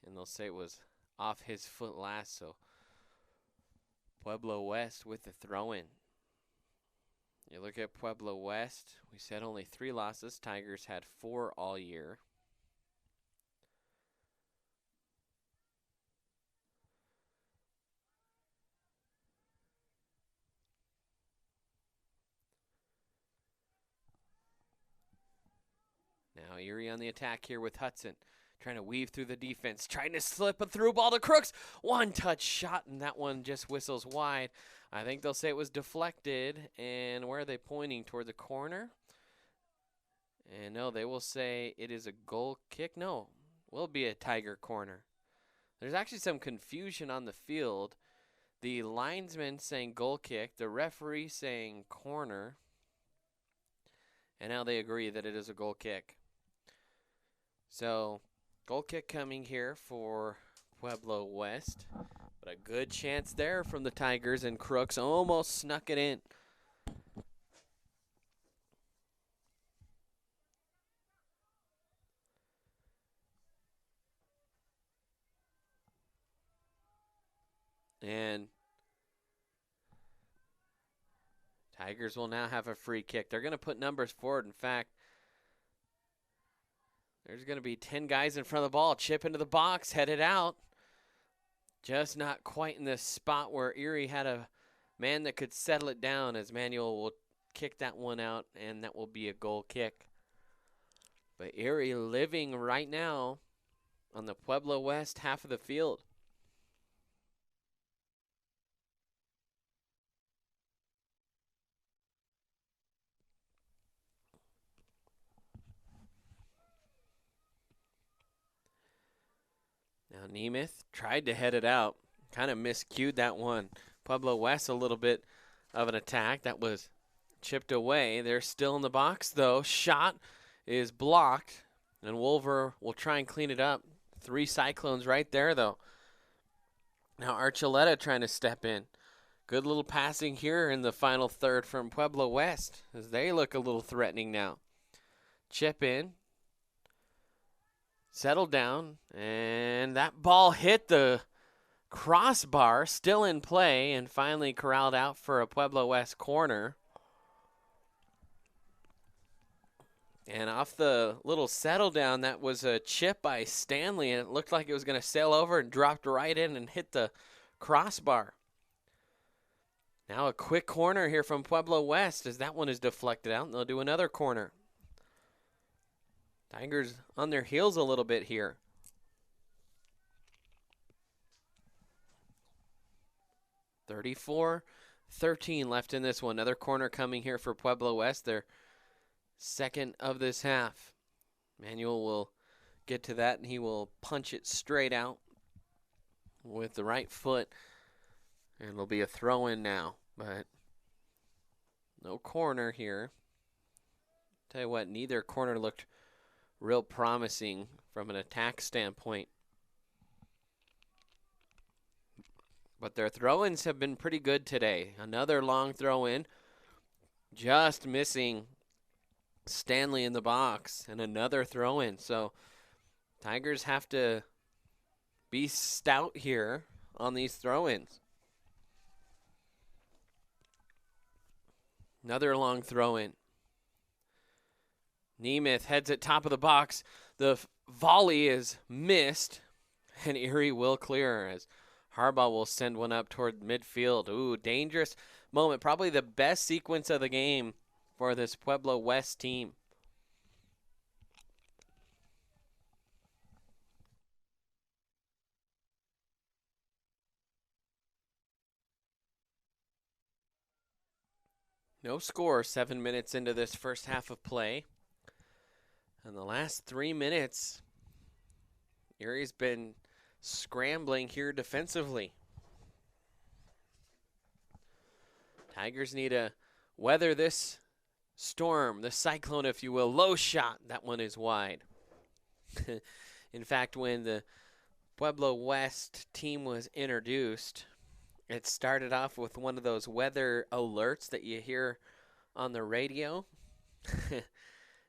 and they'll say it was off his foot last, so Pueblo West with the throw-in. You look at Pueblo West, we said only 3 losses. Tigers had 4 all year. Now Erie on the attack here with Hudson. Trying to weave through the defense. Trying to slip a through ball to Crooks. One-touch shot, and that one just whistles wide. I think they'll say it was deflected. And where are they pointing? Toward the corner? And no, they will say it is a goal kick. No, will be a Tiger corner. There's actually some confusion on the field. The linesman saying goal kick. The referee saying corner. And now they agree that it is a goal kick. So, goal kick coming here for Pueblo West. But a good chance there from the Tigers, and Crooks almost snuck it in. And Tigers will now have a free kick. They're going to put numbers forward. In fact, there's going to be 10 guys in front of the ball. Chip into the box, headed out. Just not quite in the spot where Erie had a man that could settle it down, as Manuel will kick that one out, and that will be a goal kick. But Erie living right now on the Pueblo West half of the field. Now Nemeth tried to head it out. Kind of miscued that one. Pueblo West a little bit of an attack. That was chipped away. They're still in the box, though. Shot is blocked, and Wolver will try and clean it up. 3 Cyclones right there, though. Now Archuleta trying to step in. Good little passing here in the final third from Pueblo West, as they look a little threatening now. Chip in. Settled down, and that ball hit the crossbar, still in play, and finally corralled out for a Pueblo West corner. And off the little settle down, that was a chip by Stanley, and it looked like it was going to sail over and dropped right in and hit the crossbar. Now a quick corner here from Pueblo West, as that one is deflected out, and they'll do another corner. Tigers on their heels a little bit here. (34-13) left in this one. Another corner coming here for Pueblo West. Their second of this half. Manuel will get to that, and he will punch it straight out with the right foot. And it'll be a throw-in now, but no corner here. Tell you what, neither corner looked real promising from an attack standpoint. But their throw-ins have been pretty good today. Another long throw-in, just missing Stanley in the box, and another throw-in. So Tigers have to be stout here on these throw-ins. Another long throw-in. Nemeth heads at top of the box. The volley is missed. And Erie will clear as Harbaugh will send one up toward midfield. Ooh, dangerous moment. Probably the best sequence of the game for this Pueblo West team. No score 7 minutes into this first half of play. And the last 3 minutes, Erie's been scrambling here defensively. Tigers need to weather this storm, the cyclone, if you will. Low shot. That one is wide. In fact, when the Pueblo West team was introduced, it started off with one of those weather alerts that you hear on the radio.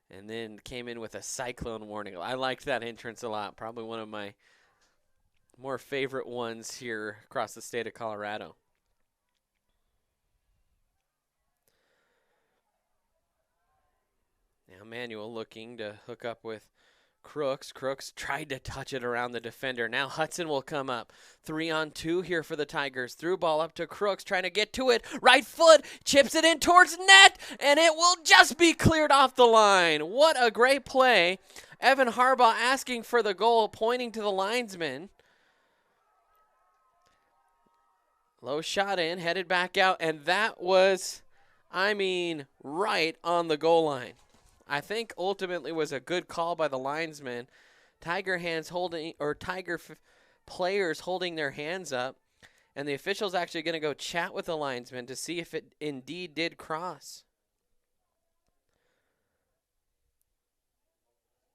And then came in with a cyclone warning. I liked that entrance a lot. Probably one of my more favorite ones here across the state of Colorado. Now Manuel looking to hook up with Crooks. Crooks tried to touch it around the defender. Now Hudson will come up. 3-on-2 here for the Tigers. Through ball up to Crooks, trying to get to it. Right foot, chips it in towards net, and it will just be cleared off the line. What a great play. Evan Harbaugh asking for the goal, pointing to the linesman. Low shot in, headed back out, and that was, right on the goal line. I think ultimately was a good call by the linesman. Tiger players holding their hands up, and the official's actually going to go chat with the linesman to see if it indeed did cross.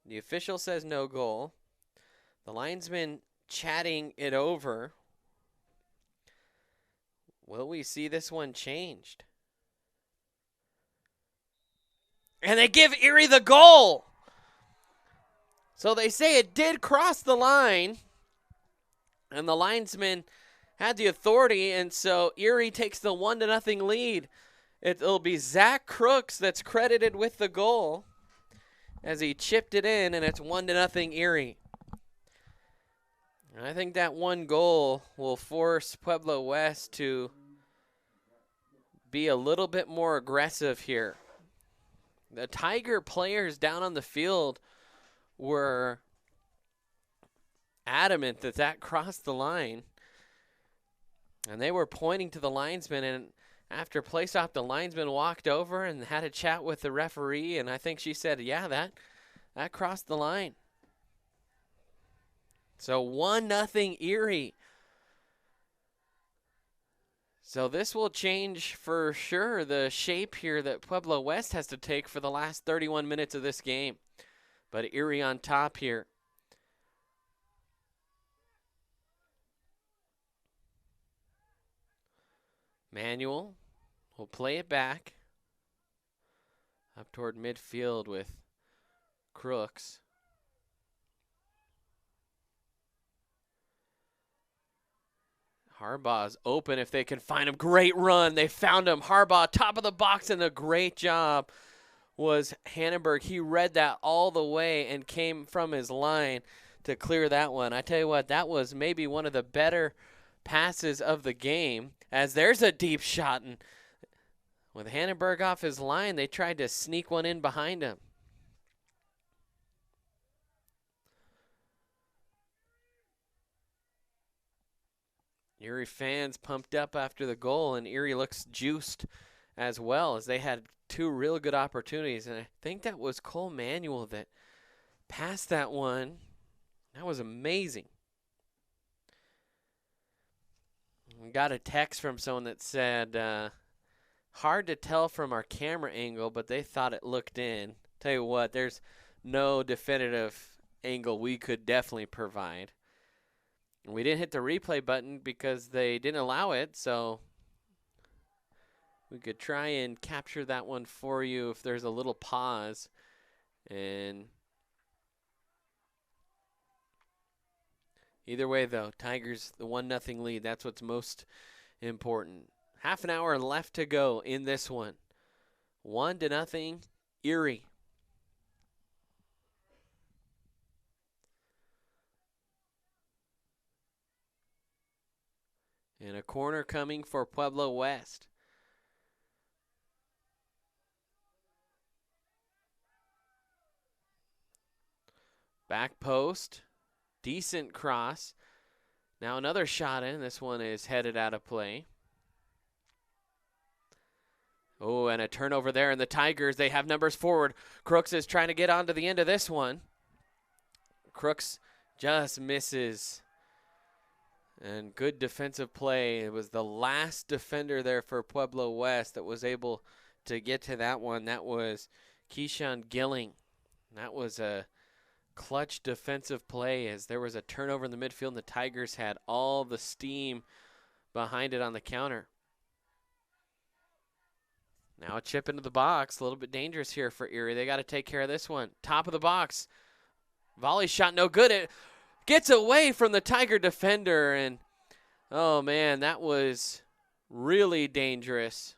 The official says no goal. The linesman chatting it over. Will we see this one changed? And they give Erie the goal. So they say it did cross the line. And the linesman had the authority. And so Erie takes the 1-0 lead. It'll be Zach Crooks that's credited with the goal as he chipped it in. And it's 1-0 Erie. And I think that one goal will force Pueblo West to be a little bit more aggressive here. The Tiger players down on the field were adamant that that crossed the line. And they were pointing to the linesman. And after play-stop, the linesman walked over and had a chat with the referee. And I think she said, yeah, that crossed the line. So 1-0 Erie. So this will change for sure the shape here that Pueblo West has to take for the last 31 minutes of this game. But Erie on top here. Manuel will play it back up toward midfield with Crooks. Harbaugh's open if they can find him. Great run. They found him. Harbaugh, top of the box, and a great job was Hannenberg. He read that all the way and came from his line to clear that one. I tell you what, that was maybe one of the better passes of the game, as there's a deep shot. And with Hannenberg off his line, they tried to sneak one in behind him. Erie fans pumped up after the goal, and Erie looks juiced as well, as they had two real good opportunities. And I think that was Cole Manuel that passed that one. That was amazing. We got a text from someone that said, hard to tell from our camera angle, but they thought it looked in. Tell you what, there's no definitive angle we could definitely provide. We didn't hit the replay button because they didn't allow it, so we could try and capture that one for you if there's a little pause. And either way, though, Tigers, the 1-0 lead. That's what's most important. Half an hour left to go in this one. 1-0, Erie. And a corner coming for Pueblo West. Back post. Decent cross. Now another shot in. This one is headed out of play. Oh, and a turnover there. And the Tigers, they have numbers forward. Crooks is trying to get onto the end of this one. Crooks just misses. And good defensive play. It was the last defender there for Pueblo West that was able to get to that one. That was Keyshawn Gilling. That was a clutch defensive play as there was a turnover in the midfield and the Tigers had all the steam behind it on the counter. Now a chip into the box. A little bit dangerous here for Erie. They got to take care of this one. Top of the box. Volley shot no good. It gets away from the Tiger defender, and oh man, that was really dangerous.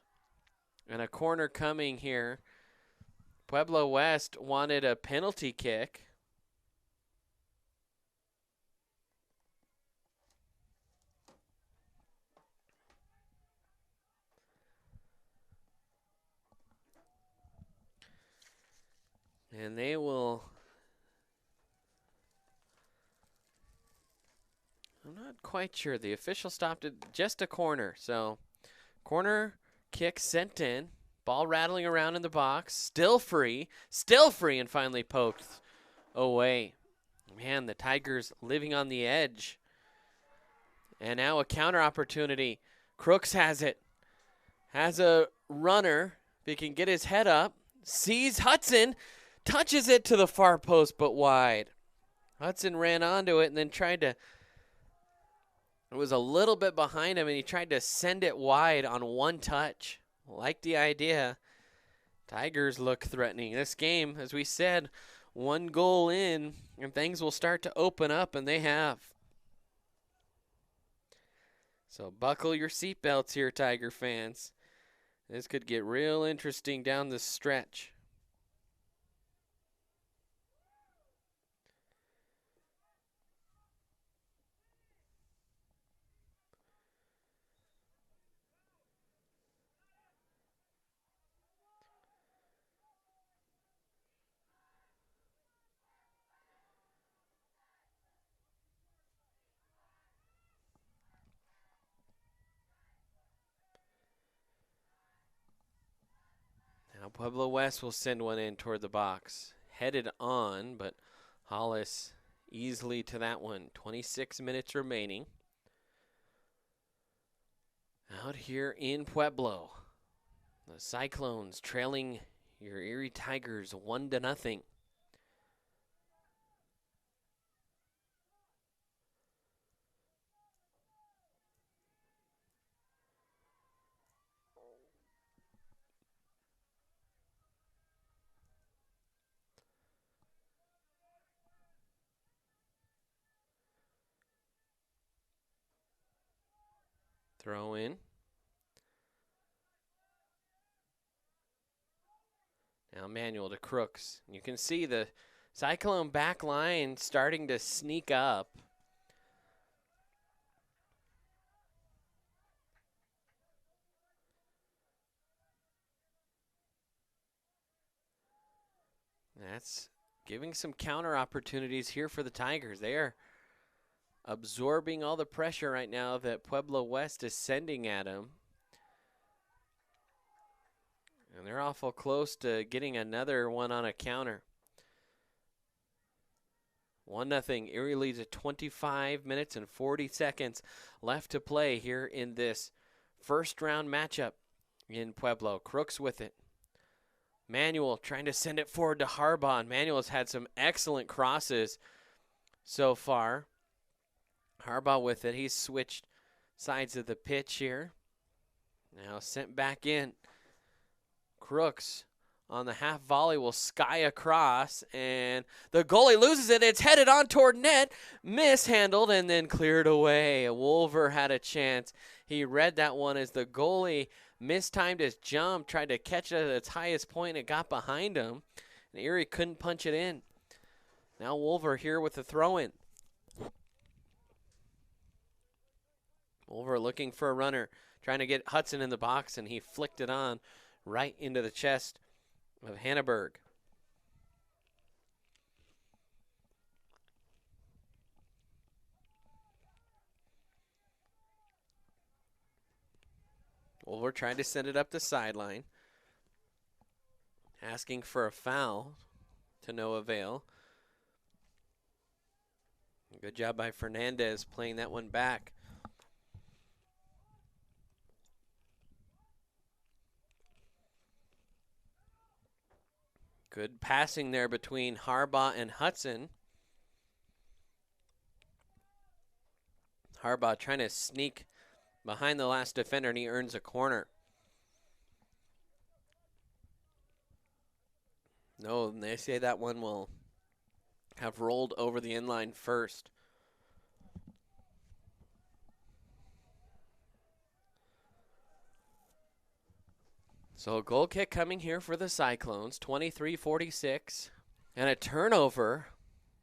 And a corner coming here. Pueblo West wanted a penalty kick. And they will, I'm not quite sure. The official stopped it just a corner. So corner kick sent in. Ball rattling around in the box. Still free, and finally poked away. Man, the Tigers living on the edge. And now a counter opportunity. Crooks has it. Has a runner. If he can get his head up. Sees Hudson. Touches it to the far post, but wide. Hudson ran onto it and then tried to, it was a little bit behind him, and he tried to send it wide on one touch. Like the idea. Tigers look threatening. This game, as we said, 1 goal in, and things will start to open up, and they have. So buckle your seatbelts here, Tiger fans. This could get real interesting down the stretch. Now Pueblo West will send one in toward the box. Headed on, but Hollis easily to that one. 26 minutes remaining. Out here in Pueblo, the Cyclones trailing your Erie Tigers 1-0. Throw in. Now Manuel to Crooks. You can see the Cyclone back line starting to sneak up. That's giving some counter opportunities here for the Tigers. They are absorbing all the pressure right now that Pueblo West is sending at them. And they're awful close to getting another one on a counter. 1-0. Erie leads at 25 minutes and 40 seconds left to play here in this first round matchup in Pueblo. Crooks with it. Manuel trying to send it forward to Harbaugh. Manuel has had some excellent crosses so far. Harbaugh with it. He's switched sides of the pitch here. Now sent back in. Crooks on the half volley will sky across, and the goalie loses it. It's headed on toward net, mishandled, and then cleared away. Wolver had a chance. He read that one as the goalie mistimed his jump, tried to catch it at its highest point. It got behind him, and Erie couldn't punch it in. Now Wolver here with the throw-in. Wolver looking for a runner, trying to get Hudson in the box, and he flicked it on right into the chest of Hanneberg. Wolver trying to send it up the sideline, asking for a foul to no avail. Good job by Fernandez playing that one back. Good passing there between Harbaugh and Hudson. Harbaugh trying to sneak behind the last defender, and he earns a corner. No, they say that one will have rolled over the inline first. So a goal kick coming here for the Cyclones, 23-46. And a turnover,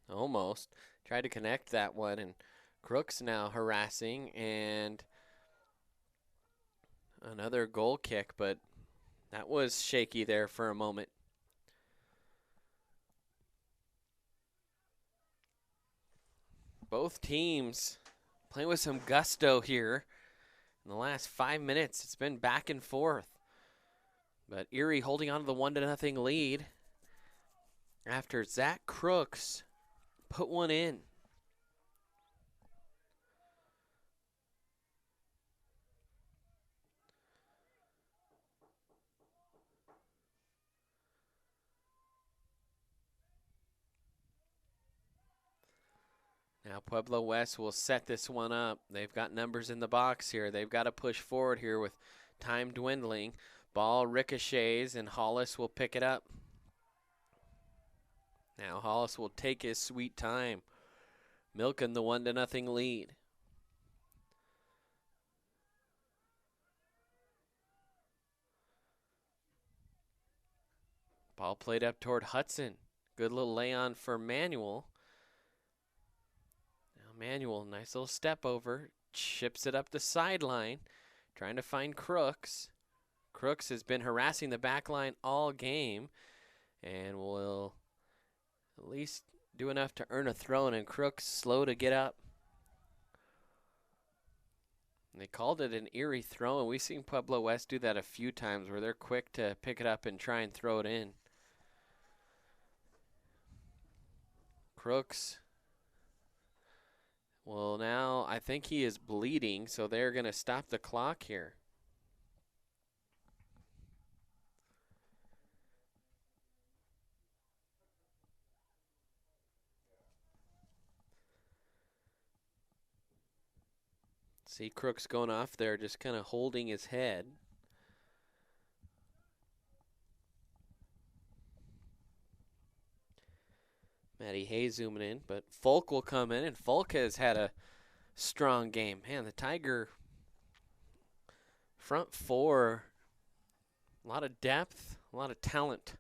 almost. Tried to connect that one, and Crooks now harassing, and another goal kick, but that was shaky there for a moment. Both teams playing with some gusto here. In the last 5 minutes, it's been back and forth. But Erie holding on to the 1-0 lead after Zach Crooks put one in. Now Pueblo West will set this one up. They've got numbers in the box here. They've got to push forward here with time dwindling. Ball ricochets, and Hollis will pick it up. Now Hollis will take his sweet time, milking the 1-0 lead. Ball played up toward Hudson. Good little lay on for Manuel. Now Manuel, nice little step over, chips it up the sideline, trying to find Crooks. Crooks has been harassing the back line all game and will at least do enough to earn a throw, and Crooks slow to get up. And they called it an Erie throw, and we've seen Pueblo West do that a few times where they're quick to pick it up and try and throw it in. Crooks, well, now I think he is bleeding, so they're going to stop the clock here. See Crooks going off there, just kind of holding his head. Matty Hayes zooming in, but Folk will come in, and Folk has had a strong game. Man, the Tiger front four, a lot of depth, a lot of talent.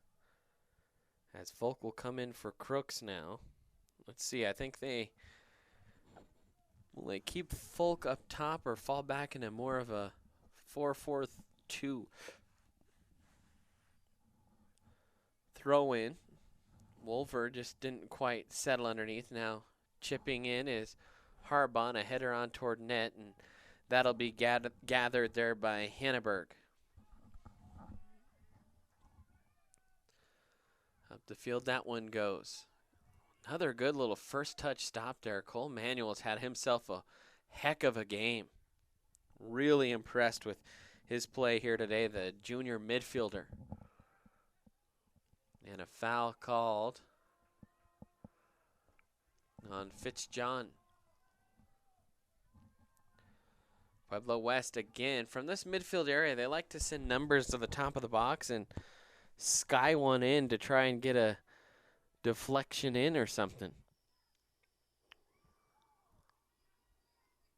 As Folk will come in for Crooks now. Let's see, I think will they keep Folk up top or fall back into more of a 4-4-2? Throw in. Wolver just didn't quite settle underneath. Now chipping in is Harbaugh, a header on toward net, and that'll be gathered there by Hanneberg. Up the field that one goes. Another good little first touch stop there. Cole Manuel's had himself a heck of a game. Really impressed with his play here today, the junior midfielder. And a foul called on Fitzjohn. Pueblo West again. From this midfield area, they like to send numbers to the top of the box and sky one in to try and get a deflection in or something.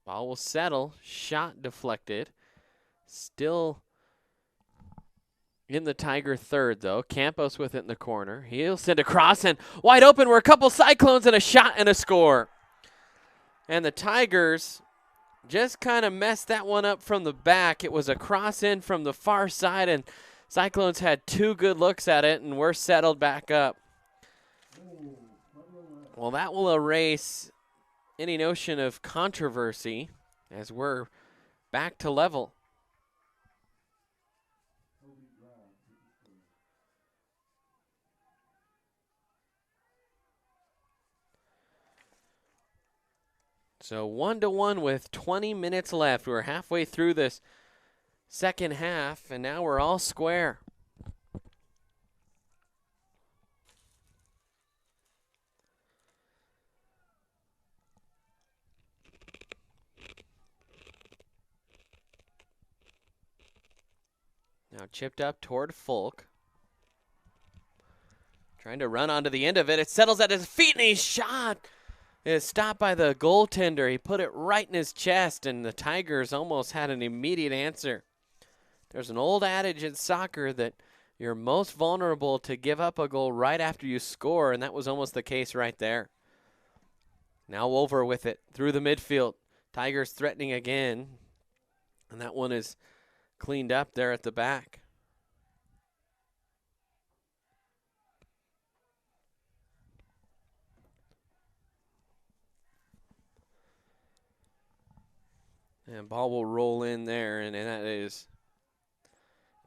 Ball will settle. Shot deflected. Still in the Tiger third, though. Campos with it in the corner. He'll send a cross, and wide open were a couple Cyclones and a shot and a score. And the Tigers just kind of messed that one up from the back. It was a cross in from the far side, and Cyclones had 2 good looks at it, and we're settled back up. Well, that will erase any notion of controversy as we're back to level. So 1-1 with 20 minutes left. We're halfway through this second half, and now we're all square. Now chipped up toward Folk. Trying to run onto the end of it. It settles at his feet, and he's shot. It is stopped by the goaltender. He put it right in his chest, and the Tigers almost had an immediate answer. There's an old adage in soccer that you're most vulnerable to give up a goal right after you score, and that was almost the case right there. Now over with it through the midfield. Tigers threatening again, and that one is cleaned up there at the back. And ball will roll in there, and that is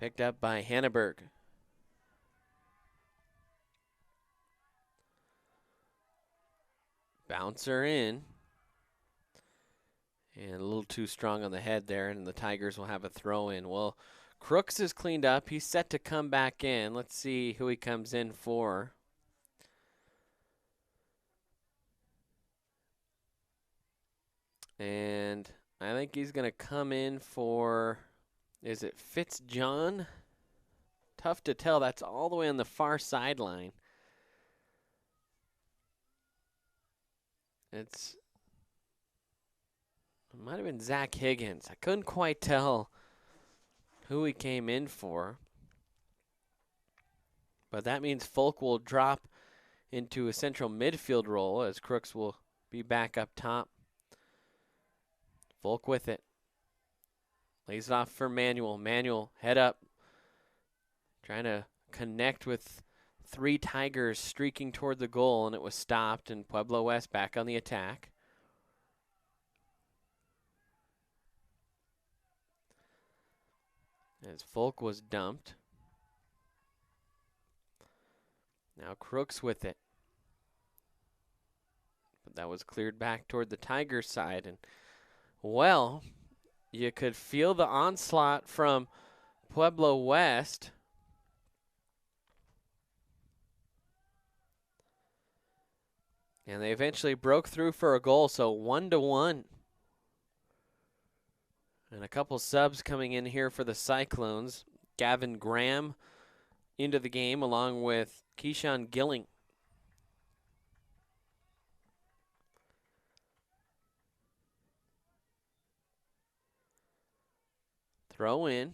picked up by Hanneberg. Bouncer in. And a little too strong on the head there, and the Tigers will have a throw in. Well, Crooks is cleaned up. He's set to come back in. Let's see who he comes in for. And I think he's going to come in for, is it Fitzjohn? Tough to tell. That's all the way on the far sideline. It might have been Zach Higgins. I couldn't quite tell who he came in for. But that means Folk will drop into a central midfield role as Crooks will be back up top. Folk with it. Lays it off for Manuel. Manuel, head up. Trying to connect with 3 Tigers streaking toward the goal, and it was stopped, and Pueblo West back on the attack. As Folk was dumped. Now Crooks with it. But that was cleared back toward the Tigers side, and well, you could feel the onslaught from Pueblo West. And they eventually broke through for a goal, so 1-1. And a couple subs coming in here for the Cyclones. Gavin Graham into the game along with Keyshawn Gilling. Throw in.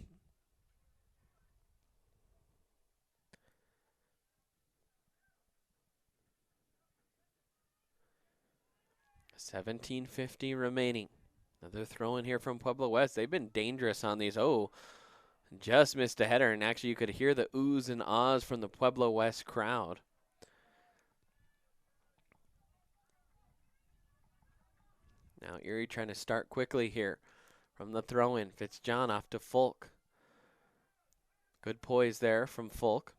$17.50 remaining. Another throw in here from Pueblo West. They've been dangerous on these. Oh, just missed a header, and actually you could hear the oohs and ahs from the Pueblo West crowd. Now Erie trying to start quickly here from the throw-in. Fitzjohn off to Folk. Good poise there from Folk.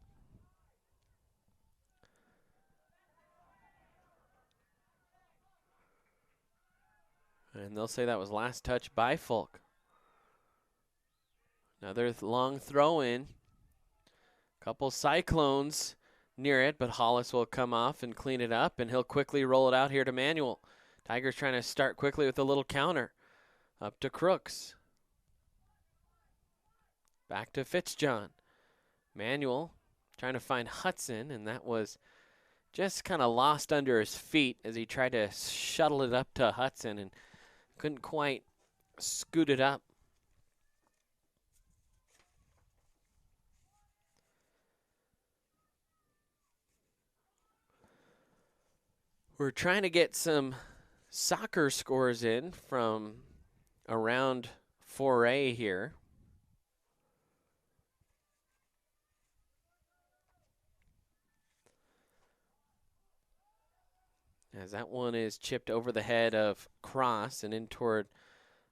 And they'll say that was last touch by Folk. Another long throw-in. Couple Cyclones near it, but Hollis will come off and clean it up, and he'll quickly roll it out here to Manuel. Tigers trying to start quickly with a little counter. Up to Crooks. Back to Fitzjohn. Manuel trying to find Hudson, and that was just kind of lost under his feet as he tried to shuttle it up to Hudson and couldn't quite scoot it up. We're trying to get some soccer scores in from around 4A here. As that one is chipped over the head of Cross and in toward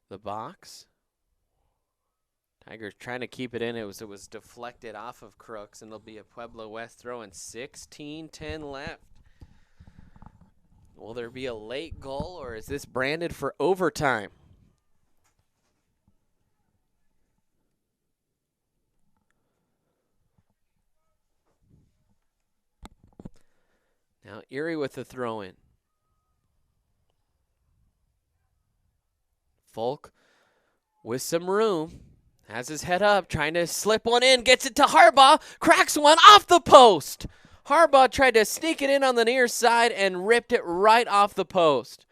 the box. Tigers trying to keep it in. It was deflected off of Crooks, and it'll be a Pueblo West throw in. 16-10 left. Will there be a late goal, or is this branded for overtime? Now Erie with the throw-in. Folk with some room. Has his head up, trying to slip one in, gets it to Harbaugh, cracks one off the post. Harbaugh tried to sneak it in on the near side and ripped it right off the post.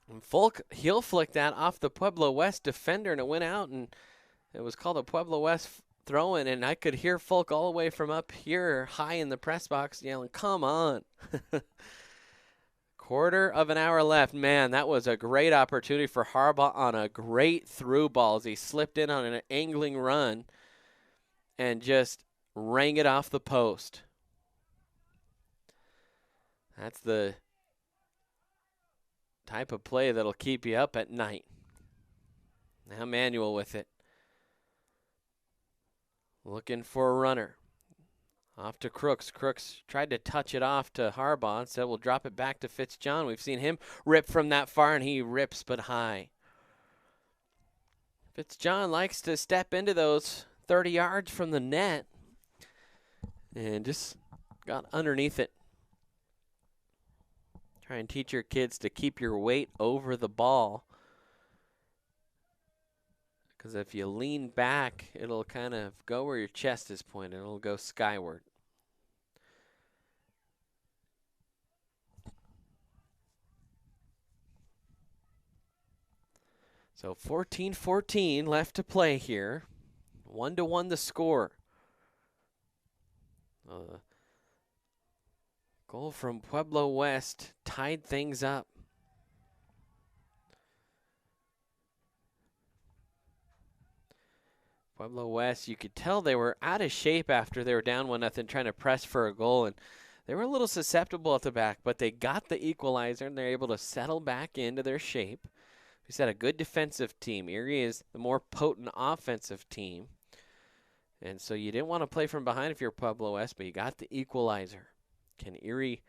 And Folk heel flicked that off the Pueblo West defender, and it went out, and it was called a Pueblo West throw-in, and I could hear Folk all the way from up here high in the press box yelling, "Come on." Quarter of an hour left. Man, that was a great opportunity for Harbaugh on a great through ball as he slipped in on an angling run and just rang it off the post. That's the type of play that'll keep you up at night. Now Manuel with it. Looking for a runner. Off to Crooks. Crooks tried to touch it off to Harbaugh and said, we'll drop it back to Fitzjohn. We've seen him rip from that far, and he rips but high. Fitzjohn likes to step into those 30 yards from the net and just got underneath it. Try and teach your kids to keep your weight over the ball. Because if you lean back, it'll kind of go where your chest is pointed. It'll go skyward. So 14-14 left to play here. 1-1 the score. Goal from Pueblo West tied things up. Pueblo West, you could tell they were out of shape after they were down 1-0 trying to press for a goal, and they were a little susceptible at the back, but they got the equalizer and they're able to settle back into their shape. We said a good defensive team. Erie is the more potent offensive team, and so you didn't want to play from behind if you're Pueblo West, but you got the equalizer. Can Erie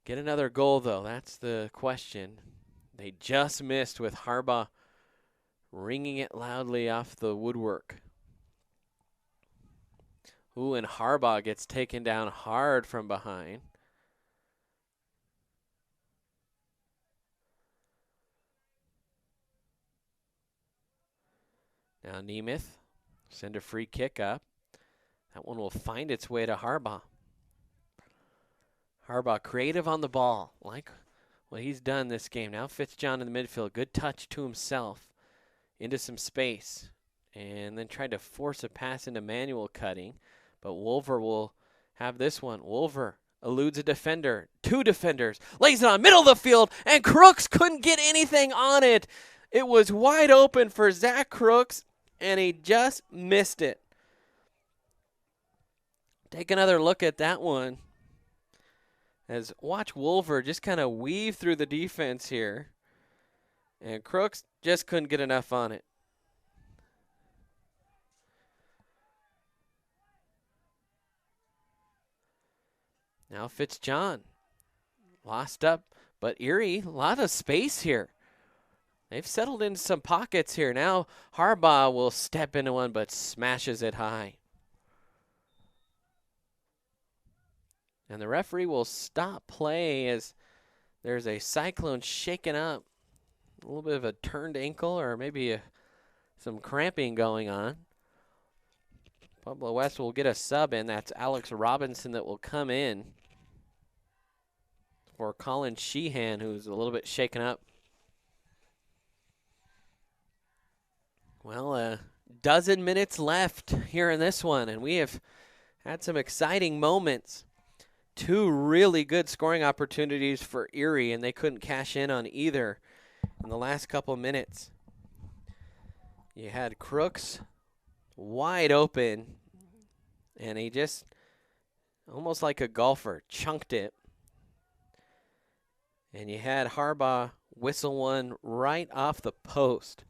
get another goal, though? That's the question. They just missed with Harbaugh ringing it loudly off the woodwork. Ooh, and Harbaugh gets taken down hard from behind. Now Nemeth send a free kick up. That one will find its way to Harbaugh. Harbaugh creative on the ball, like what he's done this game. Now Fitzjohn in the midfield, good touch to himself. Into some space, and then tried to force a pass into Manuel cutting, but Wolver will have this one. Wolver eludes a defender, 2 defenders, lays it on middle of the field, and Crooks couldn't get anything on it. It was wide open for Zach Crooks, and he just missed it. Take another look at that one. As watch Wolver just kind of weave through the defense here. And Crooks just couldn't get enough on it. Now Fitzjohn lost up, but Erie, a lot of space here. They've settled into some pockets here. Now Harbaugh will step into one, but smashes it high. And the referee will stop play as there's a cyclone shaking up. A little bit of a turned ankle or maybe some cramping going on. Pueblo West will get a sub in. That's Alex Robinson that will come in for Colin Sheehan, who's a little bit shaken up. Well, a dozen minutes left here in this one, and we have had some exciting moments. two really good scoring opportunities for Erie, and they couldn't cash in on either in the last couple minutes. You had Crooks wide open, and he just, almost like a golfer, chunked it. And you had Harbaugh whistle one right off the post.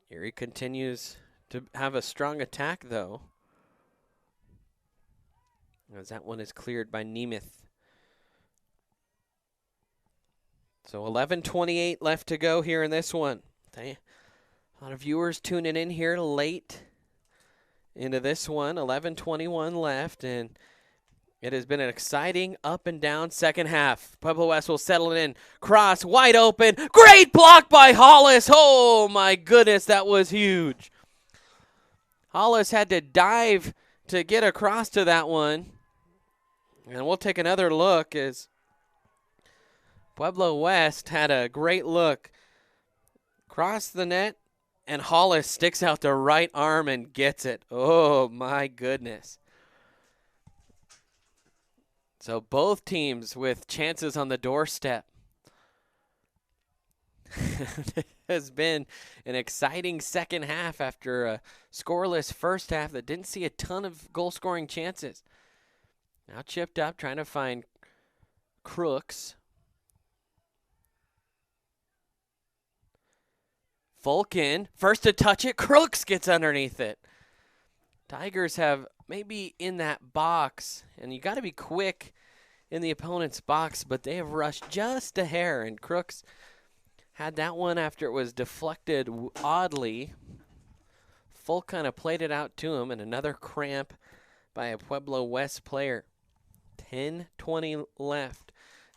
Erie continues to have a strong attack, though, as that one is cleared by Nemeth. So 11:28 left to go here in this one. A lot of viewers tuning in here late into this one. 11:21 left, and it has been an exciting up and down second half. Pueblo West will settle it in. Cross, wide open. Great block by Hollis. Oh, my goodness, that was huge. Hollis had to dive to get across to that one. And we'll take another look as Pueblo West had a great look. Cross the net, and Hollis sticks out the right arm and gets it. Oh, my goodness. So both teams with chances on the doorstep. It has been an exciting second half after a scoreless first half that didn't see a ton of goal-scoring chances. Now chipped up, trying to find Crooks. Fulkin, first to touch it, Crooks gets underneath it. Tigers have maybe in that box, and you got to be quick in the opponent's box, but they have rushed just a hair, and Crooks had that one after it was deflected oddly. Fulk kind of played it out to him, and another cramp by a Pueblo West player. 10:20 left.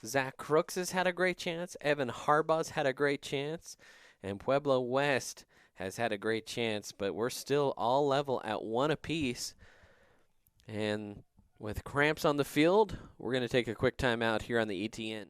Zach Crooks has had a great chance. Evan Harbaugh's had a great chance. And Pueblo West has had a great chance, but we're still all level at one apiece. And with cramps on the field, we're going to take a quick timeout here on the ETN.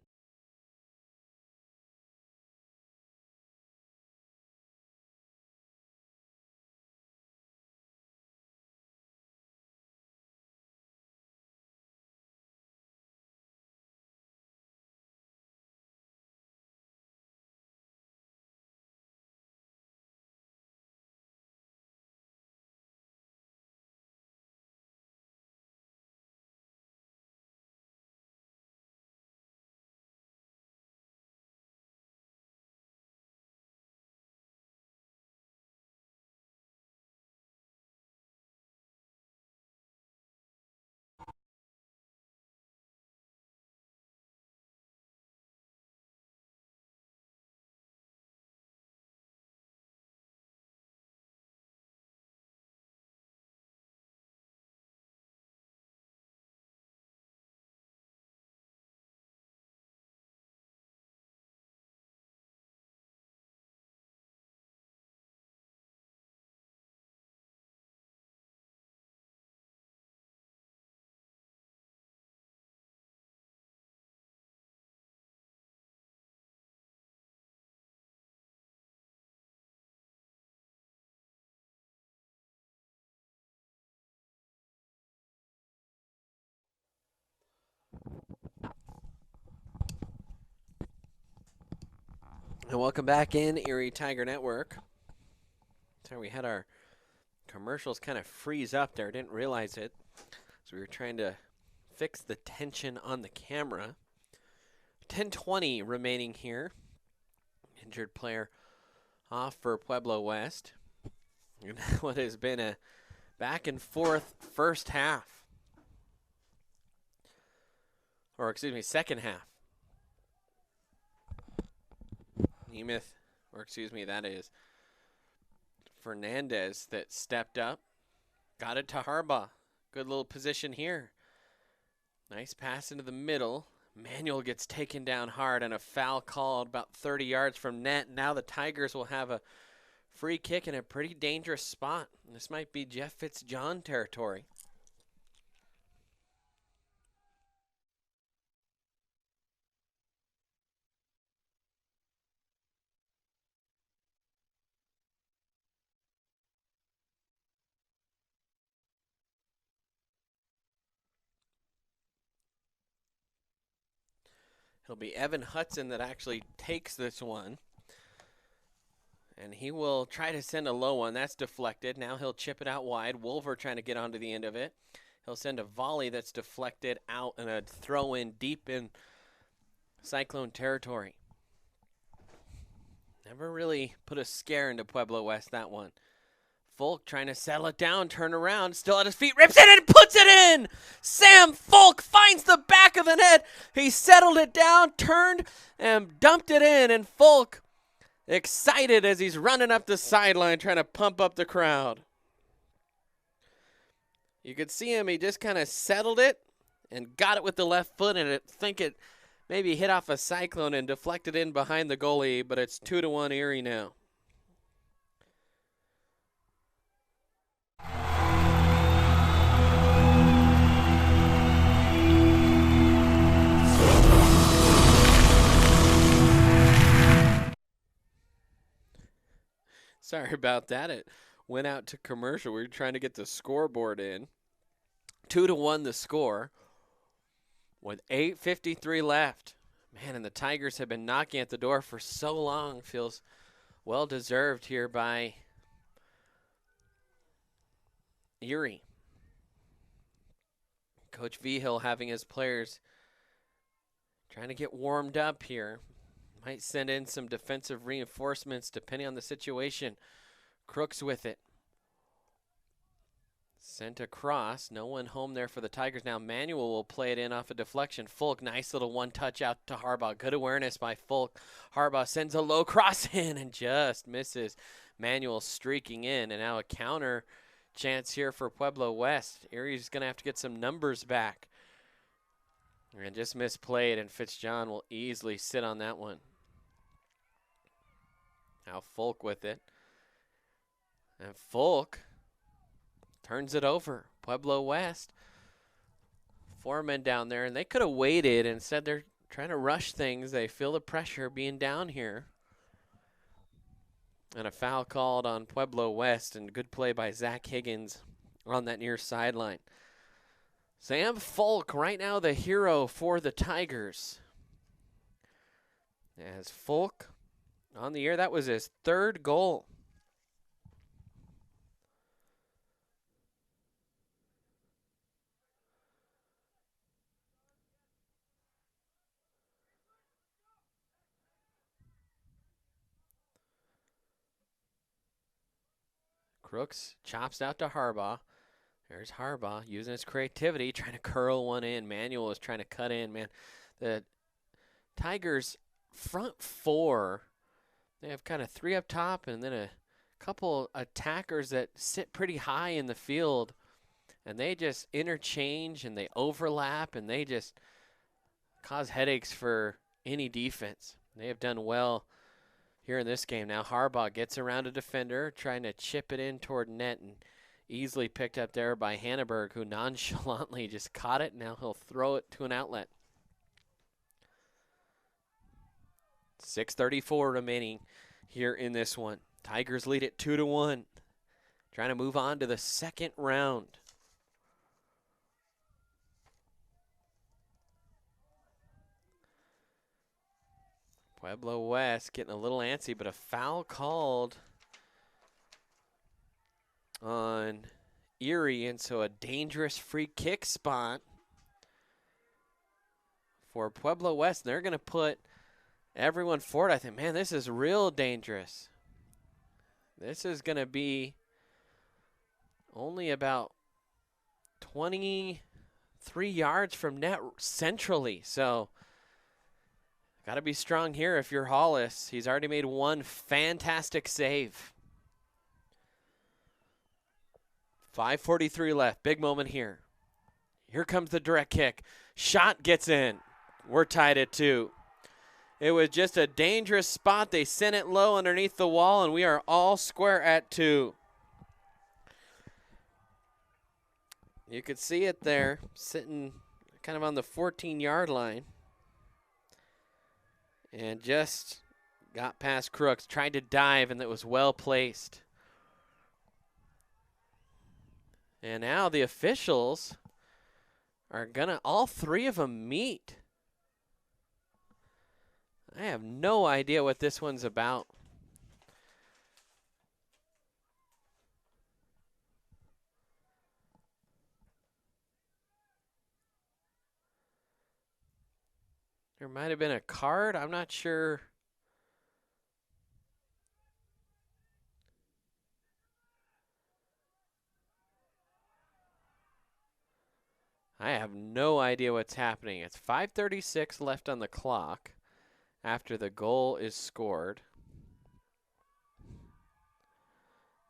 And welcome back in, Erie Tiger Network. So we had our commercials kind of freeze up there. Didn't realize it. So we were trying to fix the tension on the camera. 10:20 remaining here. Injured player off for Pueblo West. And what has been a back and forth first half. Or excuse me, second half. Nemeth, or excuse me, that is Fernandez that stepped up. Got it to Harbaugh. Good little position here. Nice pass into the middle. Manuel gets taken down hard and a foul called about 30 yards from net. Now the Tigers will have a free kick in a pretty dangerous spot. This might be Jeff Fitzjohn territory. It'll be Evan Hudson that actually takes this one. And he will try to send a low one. That's deflected. Now he'll chip it out wide. Wolver trying to get onto the end of it. He'll send a volley that's deflected out and a throw in deep in Cyclone territory. Never really put a scare into Pueblo West, that one. Folk trying to settle it down, turn around, still at his feet, rips it and puts it in! Sam Folk finds the back of the net. He settled it down, turned, and dumped it in, and Folk excited as he's running up the sideline trying to pump up the crowd. You could see him, he just kind of settled it and got it with the left foot, and I think it maybe hit off a Cyclone and deflected in behind the goalie, but it's 2-1 Erie now. Sorry about that. It went out to commercial. We were trying to get the scoreboard in. 2-1 the score with 8:53 left. Man, and the Tigers have been knocking at the door for so long. Feels well deserved here by Erie. Coach Vigil having his players trying to get warmed up here. Might send in some defensive reinforcements depending on the situation. Crooks with it. Sent across. No one home there for the Tigers. Now Manuel will play it in off a deflection. Folk, nice little one touch out to Harbaugh. Good awareness by Folk. Harbaugh sends a low cross in and just misses. Manuel streaking in. And now a counter chance here for Pueblo West. Erie's going to have to get some numbers back. And just misplayed, and Fitzjohn will easily sit on that one. Now Folk with it. And Folk turns it over. Pueblo West. 4 men down there, and they could have waited. Instead, they're trying to rush things. They feel the pressure being down here. And a foul called on Pueblo West, and good play by Zach Higgins on that near sideline. Sam Folk, right now the hero for the Tigers. As Folk on the air, that was his 3rd goal. Crooks chops out to Harbaugh. There's Harbaugh using his creativity, trying to curl one in. Manuel is trying to cut in, man. The Tigers' front 4, they have kind of 3 up top and then a couple attackers that sit pretty high in the field. And they just interchange and they overlap and they just cause headaches for any defense. They have done well here in this game. Now Harbaugh gets around a defender, trying to chip it in toward net, and easily picked up there by Hanneberg, who nonchalantly just caught it. Now he'll throw it to an outlet. 6:34 remaining here in this one. Tigers lead it 2-1. Trying to move on to the second round. Pueblo West getting a little antsy, but a foul called on Erie, and so a dangerous free kick spot for Pueblo West. They're going to put everyone forward. I think, man, this is real dangerous. This is going to be only about 23 yards from net centrally, so got to be strong here if you're Hollis. He's already made one fantastic save. 5:43 left. Big moment here. Here comes the direct kick. Shot gets in. We're tied at 2. It was just a dangerous spot. They sent it low underneath the wall, and we are all square at 2. You could see it there, sitting kind of on the 14-yard line. And just got past Crooks. Tried to dive, and it was well placed. And now the officials are going to, all 3 of them meet. I have no idea what this one's about. There might have been a card. I'm not sure. I have no idea what's happening. It's 5:36 left on the clock after the goal is scored.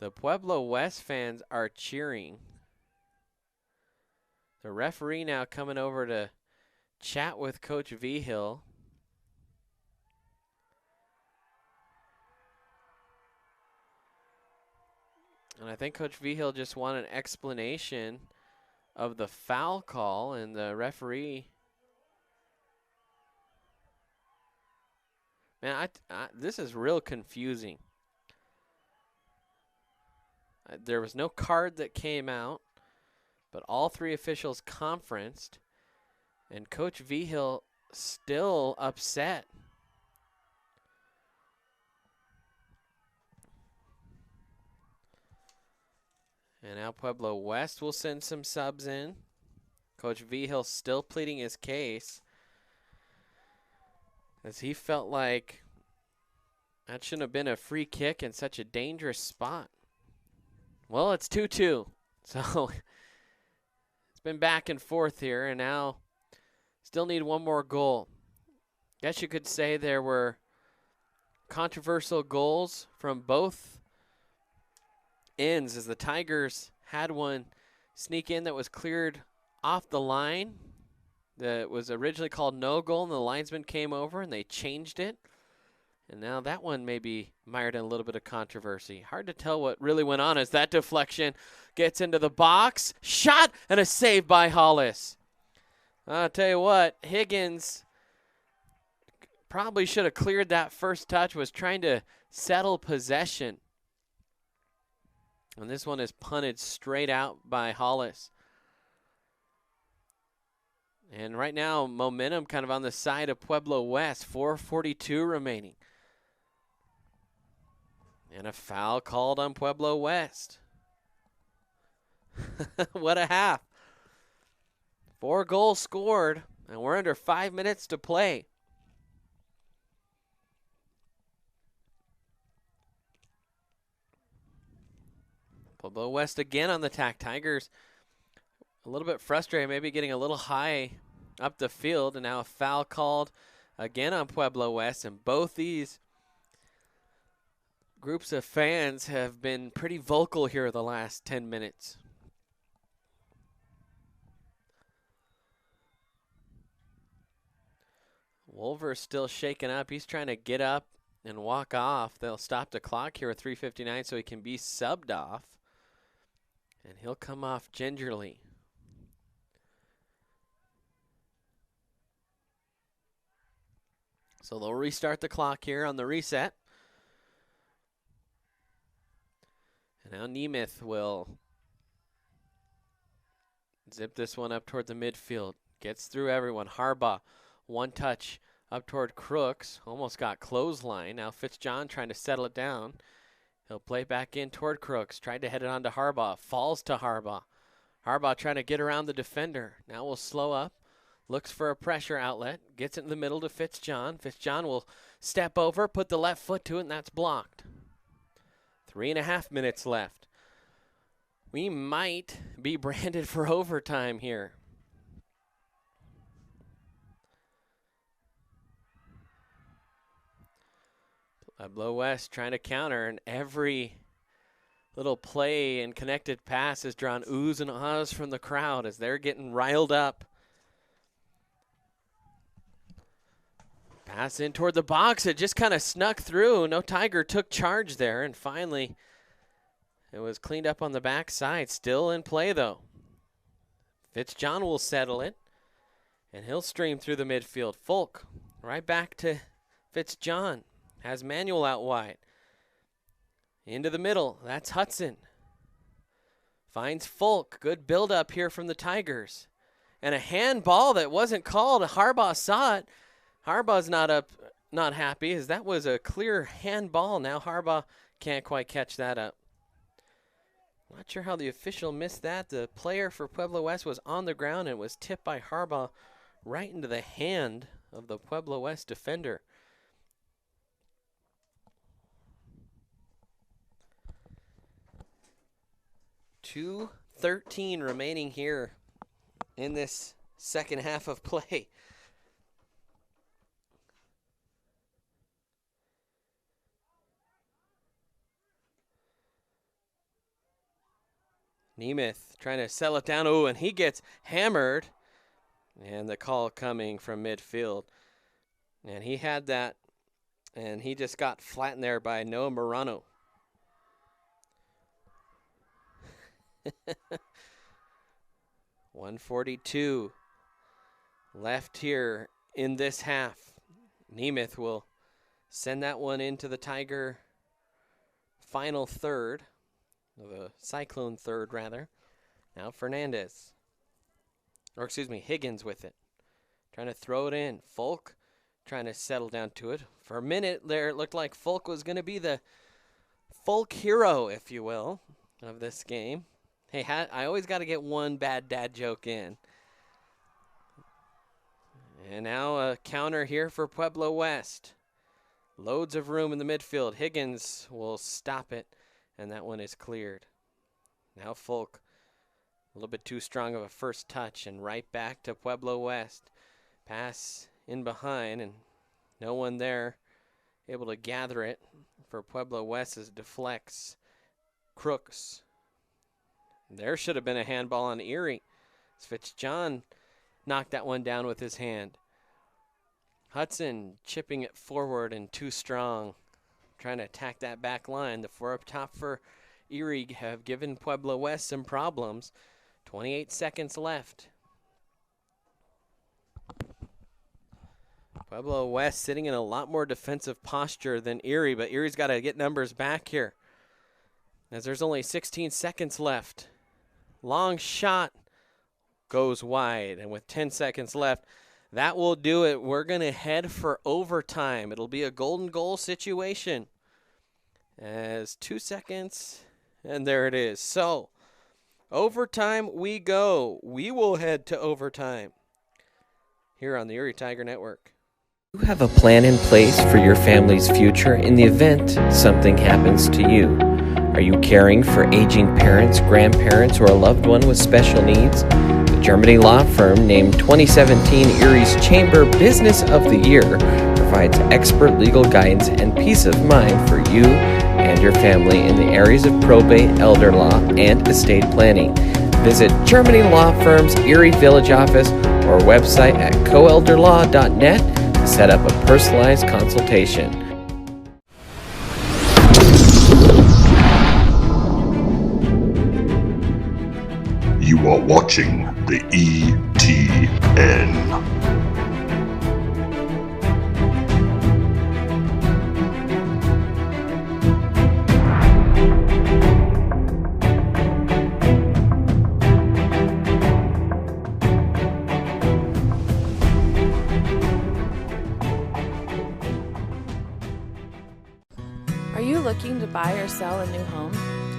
The Pueblo West fans are cheering. The referee now coming over to chat with Coach Vigil. And I think Coach Vigil just wanted an explanation of the foul call, and the referee. Man, this is real confusing. There was no card that came out, but all three officials conferenced, and Coach Vigil still upset. And now Pueblo West will send some subs in. Coach Vigil still pleading his case, as he felt like that shouldn't have been a free kick in such a dangerous spot. Well, it's 2-2, so it's been back and forth here, and now still need one more goal. Guess you could say there were controversial goals from both ends, as the Tigers had one sneak in that was cleared off the line that was originally called no goal, and the linesman came over and they changed it. And now that one may be mired in a little bit of controversy. Hard to tell what really went on as that deflection gets into the box. Shot and a save by Hollis. I'll tell you what, Higgins probably should have cleared that first touch, was trying to settle possession. And this one is punted straight out by Hollis. And right now, momentum kind of on the side of Pueblo West. 4:42 remaining. And a foul called on Pueblo West. What a half. 4 goals scored, and we're under 5 minutes to play. Pueblo West again on the attack. Tigers a little bit frustrated, maybe getting a little high up the field, and now a foul called again on Pueblo West, and both these groups of fans have been pretty vocal here the last 10 minutes. Wolver's still shaken up. He's trying to get up and walk off. They'll stop the clock here at 3:59 so he can be subbed off. And he'll come off gingerly. So they'll restart the clock here on the reset. And now Nemeth will zip this one up toward the midfield. Gets through everyone. Harbaugh, one touch up toward Crooks. Almost got clothesline. Now Fitzjohn trying to settle it down. He'll play back in toward Crooks. Tried to head it on to Harbaugh. Falls to Harbaugh. Harbaugh trying to get around the defender. Now we'll slow up. Looks for a pressure outlet. Gets it in the middle to Fitzjohn. Fitzjohn will step over, put the left foot to it, and that's blocked. 3.5 minutes left. We might be branded for overtime here. Pueblo West trying to counter, and every little play and connected pass is drawn oohs and ahs from the crowd as they're getting riled up. Pass in toward the box. It just kind of snuck through. No Tiger took charge there, and finally it was cleaned up on the backside. Still in play, though. Fitzjohn will settle it, and he'll stream through the midfield. Folk right back to Fitzjohn. Has Manuel out wide. Into the middle. That's Hudson. Finds Folk. Good build-up here from the Tigers. And a handball that wasn't called. Harbaugh saw it. Harbaugh's not up not happy, as that was a clear handball. Now Harbaugh can't quite catch that up. Not sure how the official missed that. The player for Pueblo West was on the ground and was tipped by Harbaugh right into the hand of the Pueblo West defender. .2:13 remaining here in this second half of play. Nemeth trying to settle it down. Oh, and he gets hammered. And the call coming from midfield. And he had that, and he just got flattened there by Noah Morano. .142 left here in this half. Nemeth will send that one into the Tiger final third, the Cyclone third rather. Now Fernandez, or excuse me, Higgins with it. Trying to throw it in. Folk trying to settle down to it. For a minute there, it looked like Folk was going to be the Folk hero, if you will, of this game. Hey, I always got to get one bad dad joke in. And now a counter here for Pueblo West. Loads of room in the midfield. Higgins will stop it, and that one is cleared. Now Folk, a little bit too strong of a first touch, and right back to Pueblo West. Pass in behind, and no one there able to gather it for Pueblo West as it deflects. Crooks. There should have been a handball on Erie. Fitzjohn knocked that one down with his hand. Hudson chipping it forward and too strong, trying to attack that back line. The four up top for Erie have given Pueblo West some problems. 28 seconds left. Pueblo West sitting in a lot more defensive posture than Erie, but Erie's got to get numbers back here, as there's only 16 seconds left. Long shot goes wide, and with 10 seconds left, that will do it. We're going to head for overtime. It'll be a golden goal situation. As 2 seconds, and there it is. So, overtime we go. We will head to overtime here on the Erie Tiger Network. You have a plan in place for your family's future in the event something happens to you. Are you caring for aging parents, grandparents, or a loved one with special needs? The Germany law firm named 2017 Erie's Chamber Business of the Year provides expert legal guidance and peace of mind for you and your family in the areas of probate, elder law, and estate planning. Visit Germany Law Firm's Erie Village office or website at coelderlaw.net to set up a personalized consultation. You are watching the ETN. Are you looking to buy or sell a new home?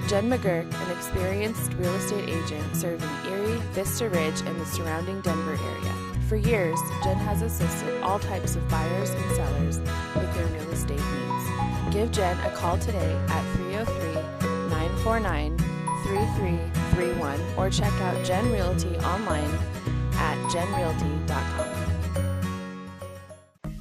Jen McGurk, an experienced real estate agent serving Erie, Vista Ridge, and the surrounding Denver area. For years, Jen has assisted all types of buyers and sellers with their real estate needs. Give Jen a call today at 303-949-3331 or check out Jen Realty online at jenrealty.com.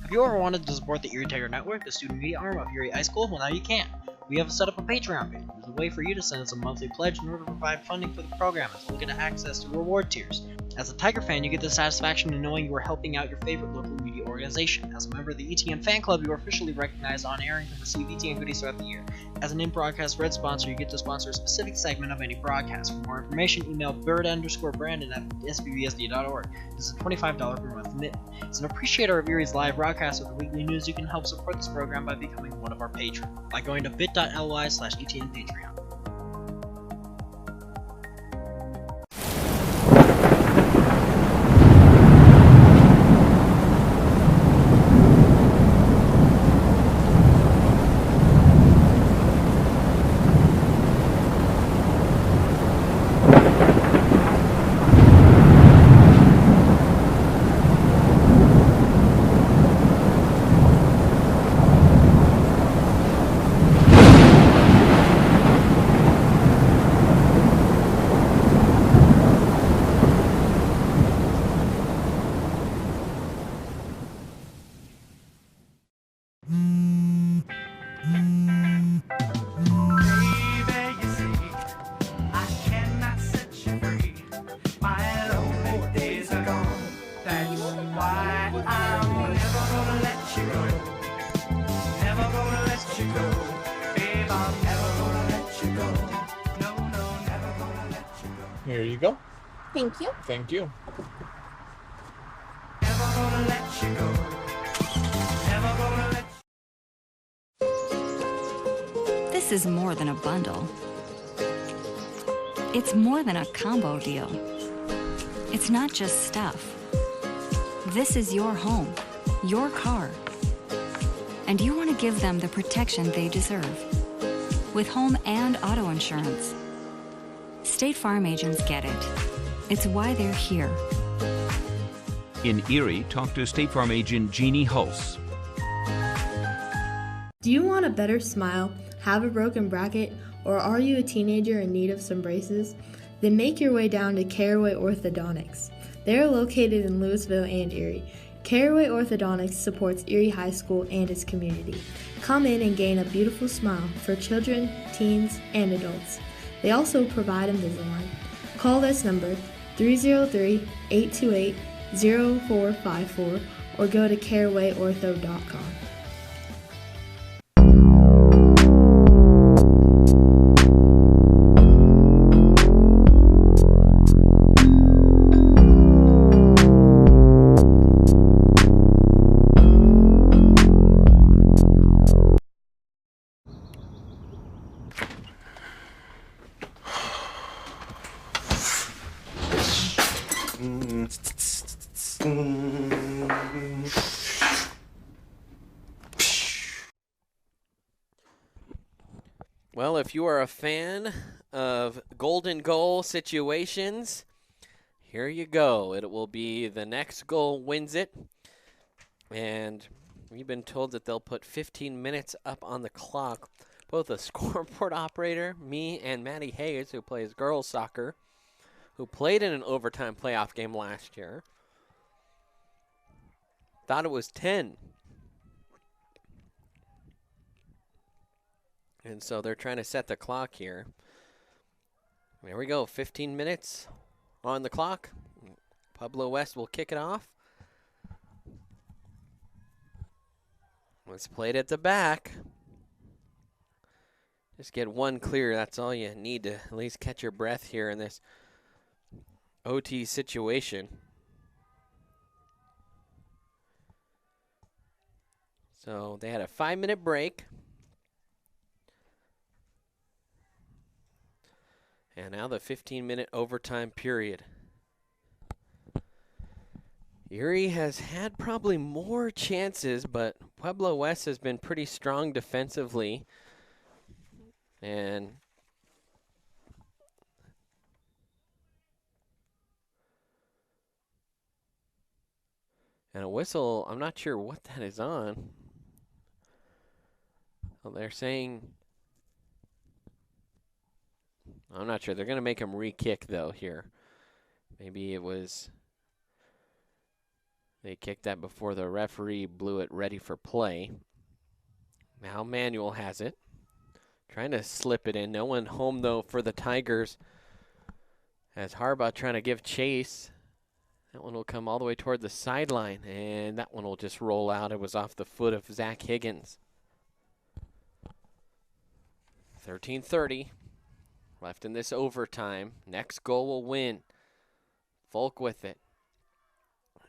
Have you ever wanted to support the Erie Tiger Network, the student media arm of Erie High School? Well, now you can. We have set up a Patreon page. There's a way for you to send us a monthly pledge in order to provide funding for the program, as well as get access to reward tiers. As a Tiger fan, you get the satisfaction of knowing you are helping out your favorite local media organization. As a member of the ETN fan club, you are officially recognized on air and can receive ETN goodies throughout the year. As an in-broadcast red sponsor, you get to sponsor a specific segment of any broadcast. For more information, email bird_brandon at sbbsd.org. This is a $25 per month commitment. As an appreciator of Erie's live broadcast with the weekly news, you can help support this program by becoming one of our patrons by going to bit.ly/ETN Patreon. Here you go. Thank you. Thank you. This is more than a bundle. It's more than a combo deal. It's not just stuff. This is your home, your car. And you want to give them the protection they deserve. With home and auto insurance. State Farm agents get it. It's why they're here. In Erie, talk to State Farm agent Jeannie Hulse. Do you want a better smile, have a broken bracket, or are you a teenager in need of some braces? Then make your way down to Caraway Orthodontics. They are located in Louisville and Erie. Caraway Orthodontics supports Erie High School and its community. Come in and gain a beautiful smile for children, teens, and adults. They also provide Invisalign. Call this number 303-828-0454 or go to carawayortho.com. Well, if you are a fan of golden goal situations, here you go. It will be the next goal wins it. And we've been told that they'll put 15 minutes up on the clock. Both a scoreboard operator, me, and Maddie Hayes, who plays girls soccer, who played in an overtime playoff game last year, thought it was 10. And so they're trying to set the clock here. There we go, 15 minutes on the clock. Pueblo West will kick it off. Let's play it at the back. Just get one clear. That's all you need to at least catch your breath here in this OT situation. So they had a 5-minute break. And now the 15-minute overtime period. Erie has had probably more chances, but Pueblo West has been pretty strong defensively. And a whistle, I'm not sure what that is on. Well, they're saying, I'm not sure. They're going to make him re-kick, though, here. Maybe it was, they kicked that before the referee blew it ready for play. Now Manuel has it. Trying to slip it in. No one home, though, for the Tigers. As Harbaugh trying to give chase. That one will come all the way toward the sideline, and that one will just roll out. It was off the foot of Zach Higgins. 13:30 left in this overtime. Next goal will win. Volk with it.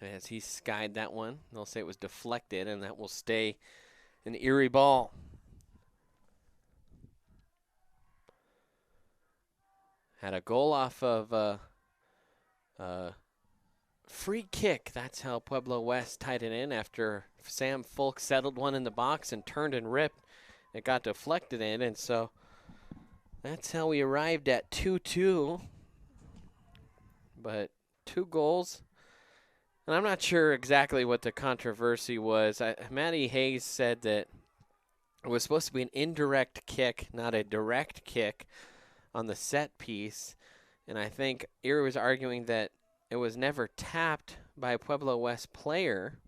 As he skied that one, they'll say it was deflected, and that will stay an Erie ball. Had a goal off of a free kick. That's how Pueblo West tied it in after Sam Folk settled one in the box and turned and ripped. It got deflected in, and so that's how we arrived at 2-2. But 2 goals. And I'm not sure exactly what the controversy was. Matty Hayes said that it was supposed to be an indirect kick, not a direct kick on the set piece. And I think Erie was arguing that it was never tapped by a Pueblo West player.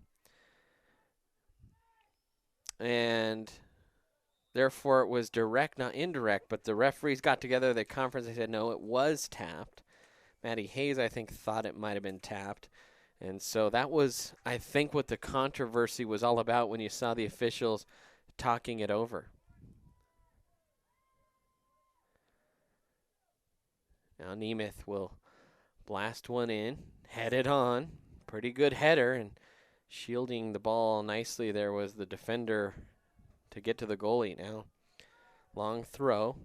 And therefore it was direct, not indirect. But the referees got together at the conference and said, no, it was tapped. Matty Hayes, I think, thought it might have been tapped. And so that was, I think, what the controversy was all about when you saw the officials talking it over. Now Nemeth will blast one in, headed on. Pretty good header, and shielding the ball nicely there was the defender to get to the goalie. Now, long throw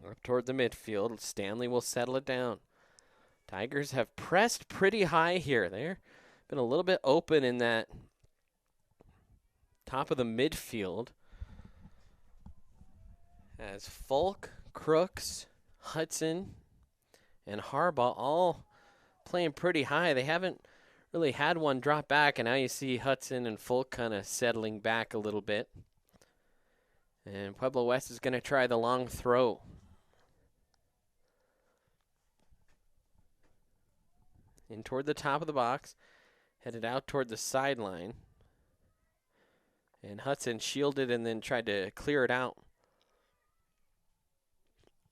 up toward the midfield. Stanley will settle it down. Tigers have pressed pretty high here. They've been a little bit open in that top of the midfield. As Folk, Crooks, Hudson, and Harbaugh all playing pretty high. They haven't really had one drop back, and now you see Hudson and Folk kind of settling back a little bit. And Pueblo West is going to try the long throw. In toward the top of the box, headed out toward the sideline. And Hudson shielded and then tried to clear it out.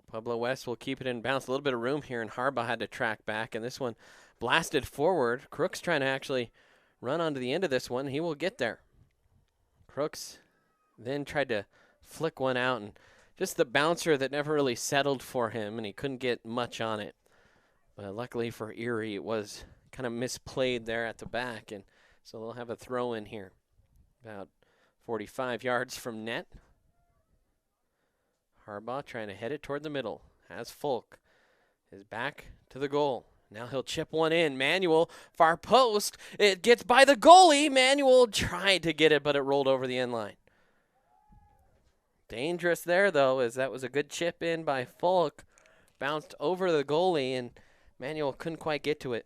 Pueblo West will keep it in bounds. A little bit of room here, and Harbaugh had to track back, and this one blasted forward. Crooks trying to actually run onto the end of this one. He will get there. Crooks then tried to flick one out, and just the bouncer that never really settled for him, and he couldn't get much on it. But luckily for Erie, it was kind of misplayed there at the back, and so they'll have a throw in here. About 45 yards from net. Harbaugh trying to head it toward the middle. Has Folk. His back to the goal. Now he'll chip one in. Manuel, far post. It gets by the goalie. Manuel tried to get it, but it rolled over the end line. Dangerous there, though, as that was a good chip in by Folk. Bounced over the goalie, and Manuel couldn't quite get to it.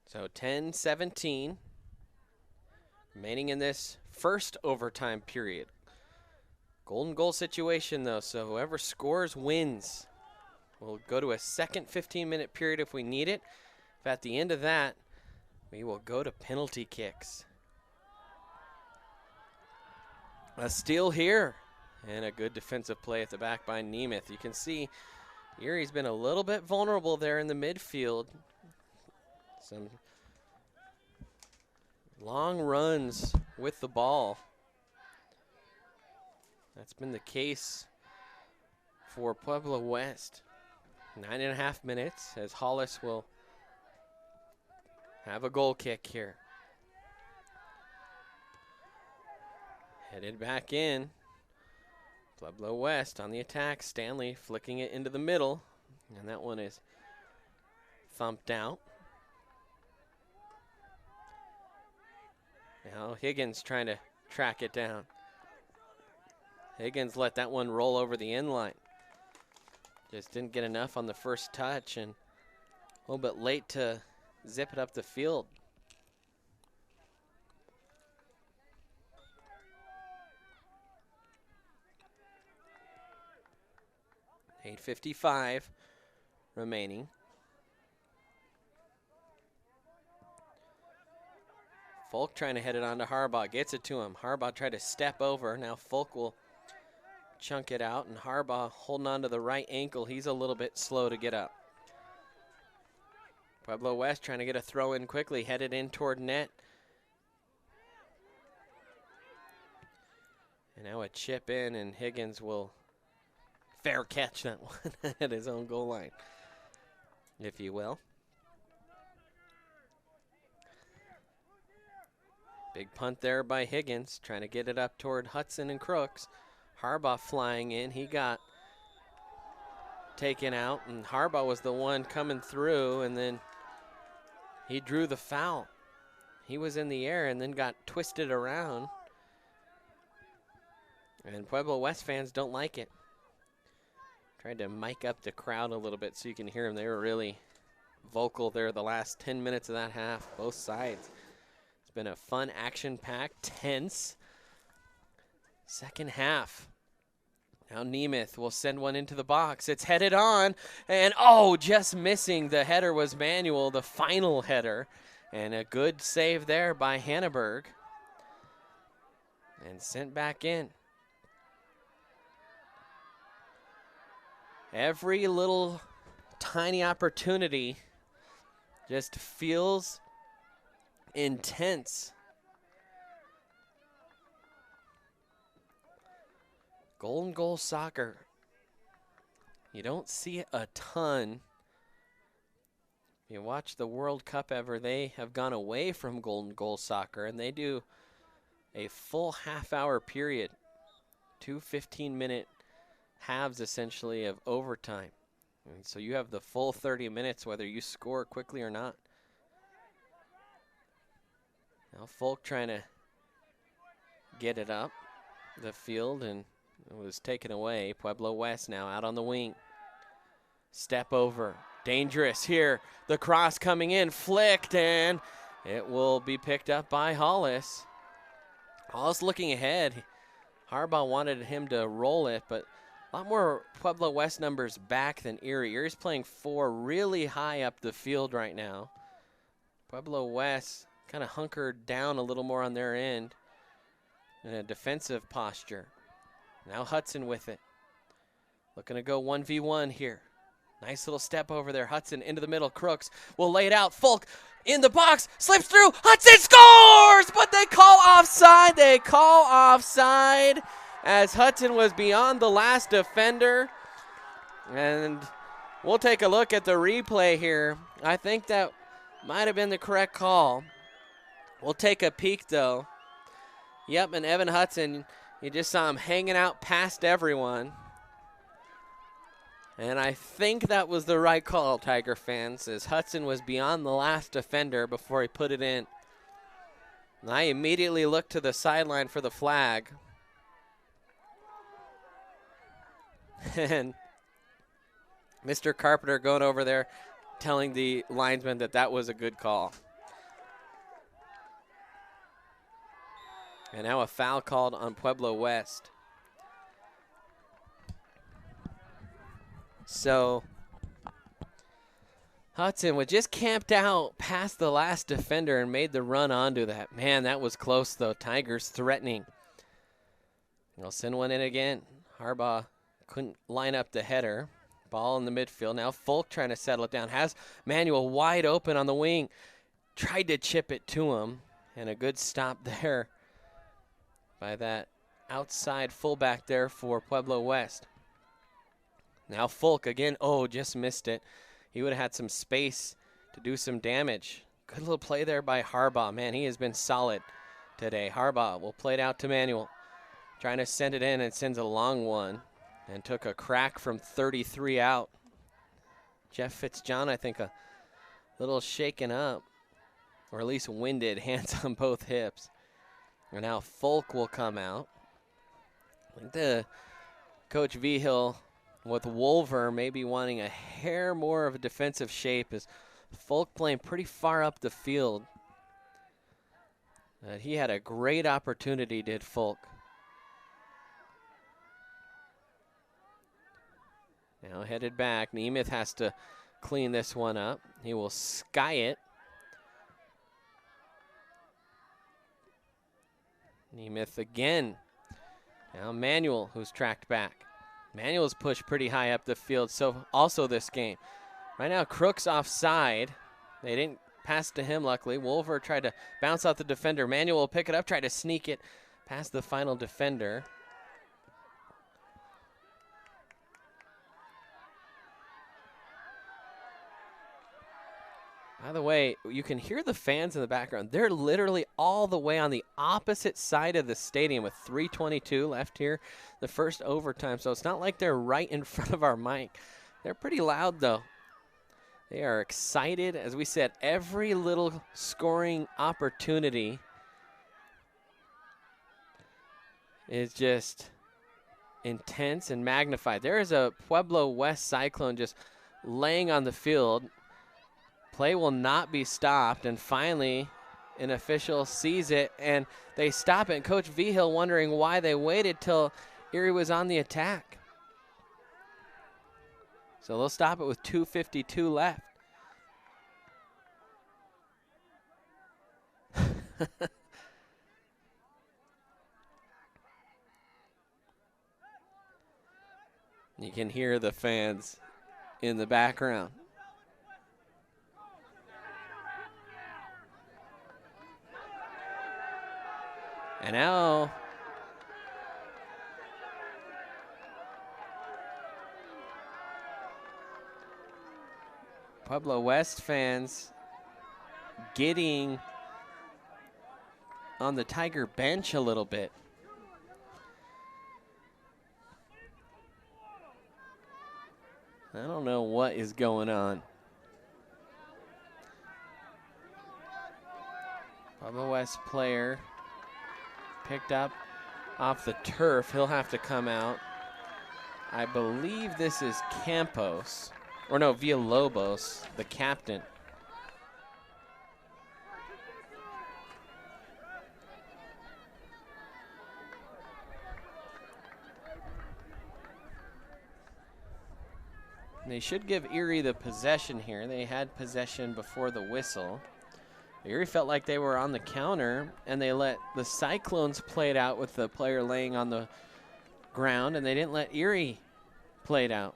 So 10-17 remaining in this first overtime period. Golden goal situation, though, so whoever scores wins. We'll go to a second 15-minute period if we need it. If at the end of that, we will go to penalty kicks. A steal here, and a good defensive play at the back by Nemeth. You can see Erie's been a little bit vulnerable there in the midfield. Some long runs with the ball. That's been the case for Pueblo West. 9.5 minutes as Hollis will have a goal kick here. Headed back in. Pueblo West on the attack. Stanley flicking it into the middle. And that one is thumped out. Now Higgins trying to track it down. Higgins let that one roll over the end line. Just didn't get enough on the first touch and a little bit late to zip it up the field. .8:55 remaining. Folk trying to head it on to Harbaugh. Gets it to him. Harbaugh tried to step over. Now Folk will chunk it out, and Harbaugh holding on to the right ankle. He's a little bit slow to get up. Pueblo West trying to get a throw in quickly. Headed in toward net. And now a chip in, and Higgins will fair catch that one at his own goal line, if you will. Big punt there by Higgins, trying to get it up toward Hudson and Crooks. Harbaugh flying in. He got taken out, and Harbaugh was the one coming through, and then he drew the foul. He was in the air and then got twisted around. And Pueblo West fans don't like it. Tried to mic up the crowd a little bit so you can hear them. They were really vocal there the last 10 minutes of that half, both sides. Been a fun, action-packed, tense second half. Now Nemeth will send one into the box. It's headed on, and oh, just missing. The header was Manuel, the final header, and a good save there by Hanneberg. And sent back in. Every little tiny opportunity just feels intense. Golden goal soccer. You don't see it a ton. You watch the World Cup ever, they have gone away from golden goal soccer, and they do a full half-hour period, 2 15-minute halves essentially of overtime. And so you have the full 30 minutes whether you score quickly or not. Now Folk trying to get it up the field, and it was taken away. Pueblo West now out on the wing. Step over. Dangerous here. The cross coming in, flicked, and it will be picked up by Hollis. Hollis looking ahead. Harbaugh wanted him to roll it, but a lot more Pueblo West numbers back than Erie. Erie's playing 4 really high up the field right now. Pueblo West kind of hunkered down a little more on their end in a defensive posture. Now Hudson with it. Looking to go 1v1 here. Nice little step over there. Hudson into the middle. Crooks will lay it out. Folk in the box. Slips through. Hudson scores! But they call offside. They call offside as Hudson was beyond the last defender. And we'll take a look at the replay here. I think that might have been the correct call. We'll take a peek, though. Yep, and Evan Hudson, you just saw him hanging out past everyone. And I think that was the right call, Tiger fans, as Hudson was beyond the last defender before he put it in. And I immediately looked to the sideline for the flag. And Mr. Carpenter going over there telling the linesman that that was a good call. And now a foul called on Pueblo West. So Hudson was just camped out past the last defender and made the run onto that. Man, that was close, though. Tigers threatening. They'll send one in again. Harbaugh couldn't line up the header. Ball in the midfield. Now Folk trying to settle it down. Has Manuel wide open on the wing. Tried to chip it to him. And a good stop there by that outside fullback there for Pueblo West. Now Folk again. Oh, just missed it. He would have had some space to do some damage. Good little play there by Harbaugh. Man, he has been solid today. Harbaugh will play it out to Manuel. Trying to send it in and sends a long one. And took a crack from 33 out. Jeff Fitzjohn, I think, a little shaken up. Or at least winded, hands on both hips. And now Folk will come out. I think the Coach Vigil with Wolver maybe wanting a hair more of a defensive shape as Folk playing pretty far up the field. He had a great opportunity, did Folk. Now headed back. Nemeth has to clean this one up. He will sky it. Nemeth again. Now Manuel, who's tracked back. Manuel's pushed pretty high up the field, so also this game. Right now, Crooks offside. They didn't pass to him, luckily. Wolver tried to bounce out the defender. Manuel will pick it up, try to sneak it past the final defender. By the way, you can hear the fans in the background. They're literally all the way on the opposite side of the stadium with 3:22 left here, the first overtime. So it's not like they're right in front of our mic. They're pretty loud, though. They are excited. As we said, every little scoring opportunity is just intense and magnified. There is a Pueblo West Cyclone just laying on the field. Play will not be stopped, and finally an official sees it, and they stop it. And Coach Vigil wondering why they waited till Erie was on the attack. So they'll stop it with 2:52 left. You can hear the fans in the background. And now Pueblo West fans getting on the Tiger bench a little bit. I don't know what is going on. Pueblo West player picked up off the turf. He'll have to come out. I believe this is Campos, or no, Villalobos, the captain. They should give Erie the possession here. They had possession before the whistle. Erie felt like they were on the counter, and they let the Cyclones play it out with the player laying on the ground, and they didn't let Erie play it out.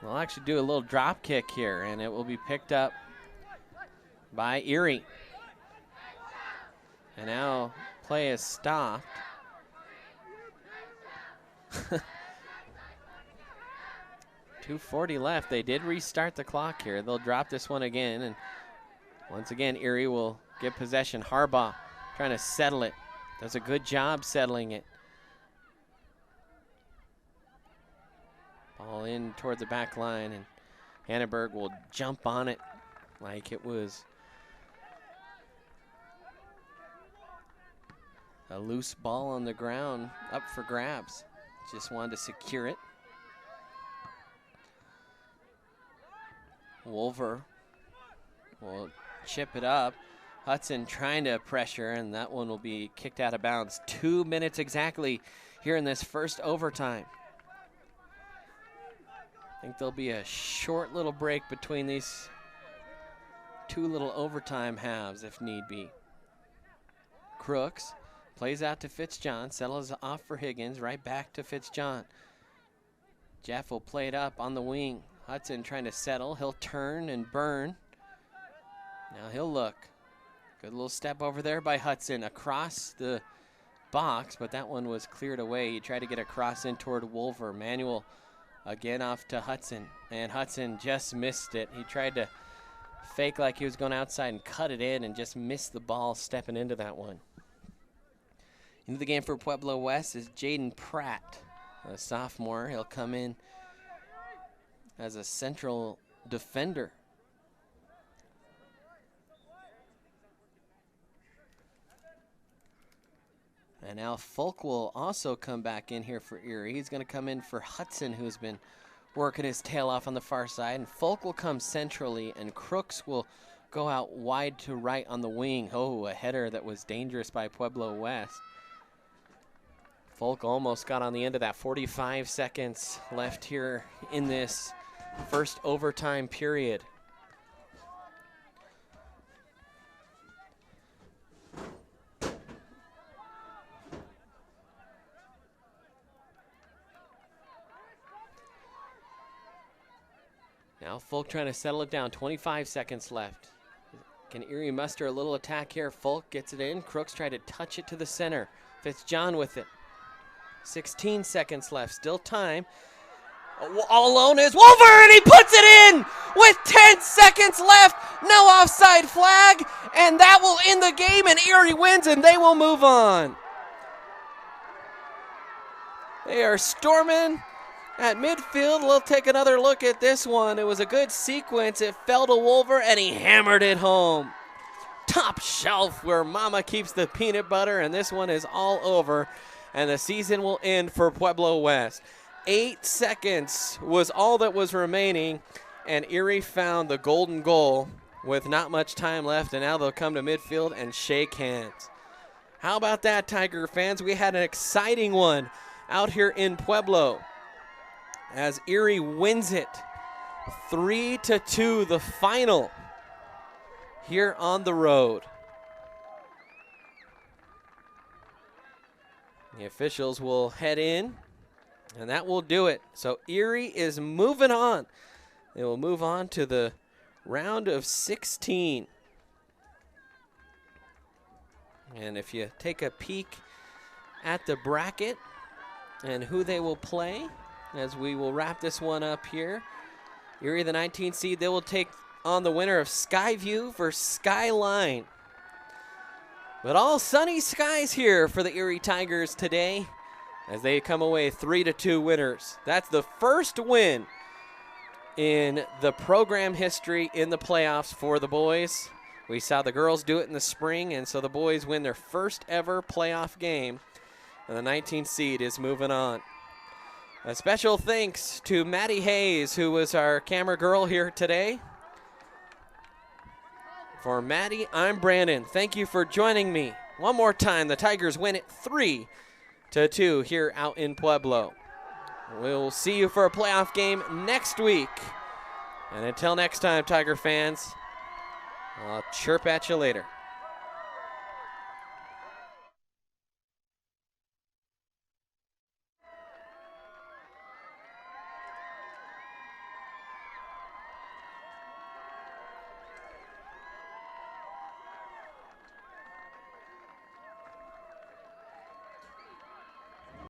They'll actually do a little drop kick here, and it will be picked up by Erie. And now play is stopped. 2:40 left. They did restart the clock here. They'll drop this one again, and once again, Erie will get possession. Harbaugh trying to settle it. Does a good job settling it. Ball in toward the back line, and Hanneberg will jump on it like it was a loose ball on the ground, up for grabs. Just wanted to secure it. Wolver will chip it up. Hudson trying to pressure, and that one will be kicked out of bounds. 2 minutes exactly here in this first overtime. I think there'll be a short little break between these two little overtime halves if need be. Crooks plays out to Fitzjohn, settles off for Higgins, right back to Fitzjohn. Jeff will play it up on the wing. Hudson trying to settle. He'll turn and burn. Now he'll look. Good little step over there by Hudson across the box, but that one was cleared away. He tried to get a cross in toward Wolver. Manuel again off to Hudson, and Hudson just missed it. He tried to fake like he was going outside and cut it in and just missed the ball stepping into that one. Into the game for Pueblo West is Jaden Pratt, a sophomore. He'll come in as a central defender. And now Folk will also come back in here for Erie. He's going to come in for Hudson, who's been working his tail off on the far side. And Folk will come centrally, and Crooks will go out wide to right on the wing. Oh, a header that was dangerous by Pueblo West. Folk almost got on the end of that. 45 seconds left here in this first overtime period. Now Folk trying to settle it down. 25 seconds left. Can Erie muster a little attack here? Folk gets it in. Crooks try to touch it to the center. Fitzjohn with it. 16 seconds left. Still time. All alone is Wolver, and he puts it in with 10 seconds left. No offside flag, and that will end the game, and Erie wins, and they will move on. They are storming at midfield. We'll take another look at this one. It was a good sequence. It fell to Wolver, and he hammered it home. Top shelf where mama keeps the peanut butter, and this one is all over, and the season will end for Pueblo West. 8 seconds was all that was remaining, and Erie found the golden goal with not much time left, and now they'll come to midfield and shake hands. How about that, Tiger fans? We had an exciting one out here in Pueblo as Erie wins it 3-2, the final here on the road. The officials will head in, and that will do it. So Erie is moving on. They will move on to the round of 16. And if you take a peek at the bracket and who they will play, as we will wrap this one up here, Erie, the 19th seed, they will take on the winner of Skyview versus Skyline. But all sunny skies here for the Erie Tigers today as they come away 3-2 winners. That's the first win in the program history in the playoffs for the boys. We saw the girls do it in the spring, and so the boys win their first ever playoff game, and the 19th seed is moving on. A special thanks to Maddie Hayes, who was our camera girl here today. For Maddie, I'm Brandon. Thank you for joining me. One more time, the Tigers win it 3-2 here out in Pueblo. We'll see you for a playoff game next week. And until next time, Tiger fans, I'll chirp at you later.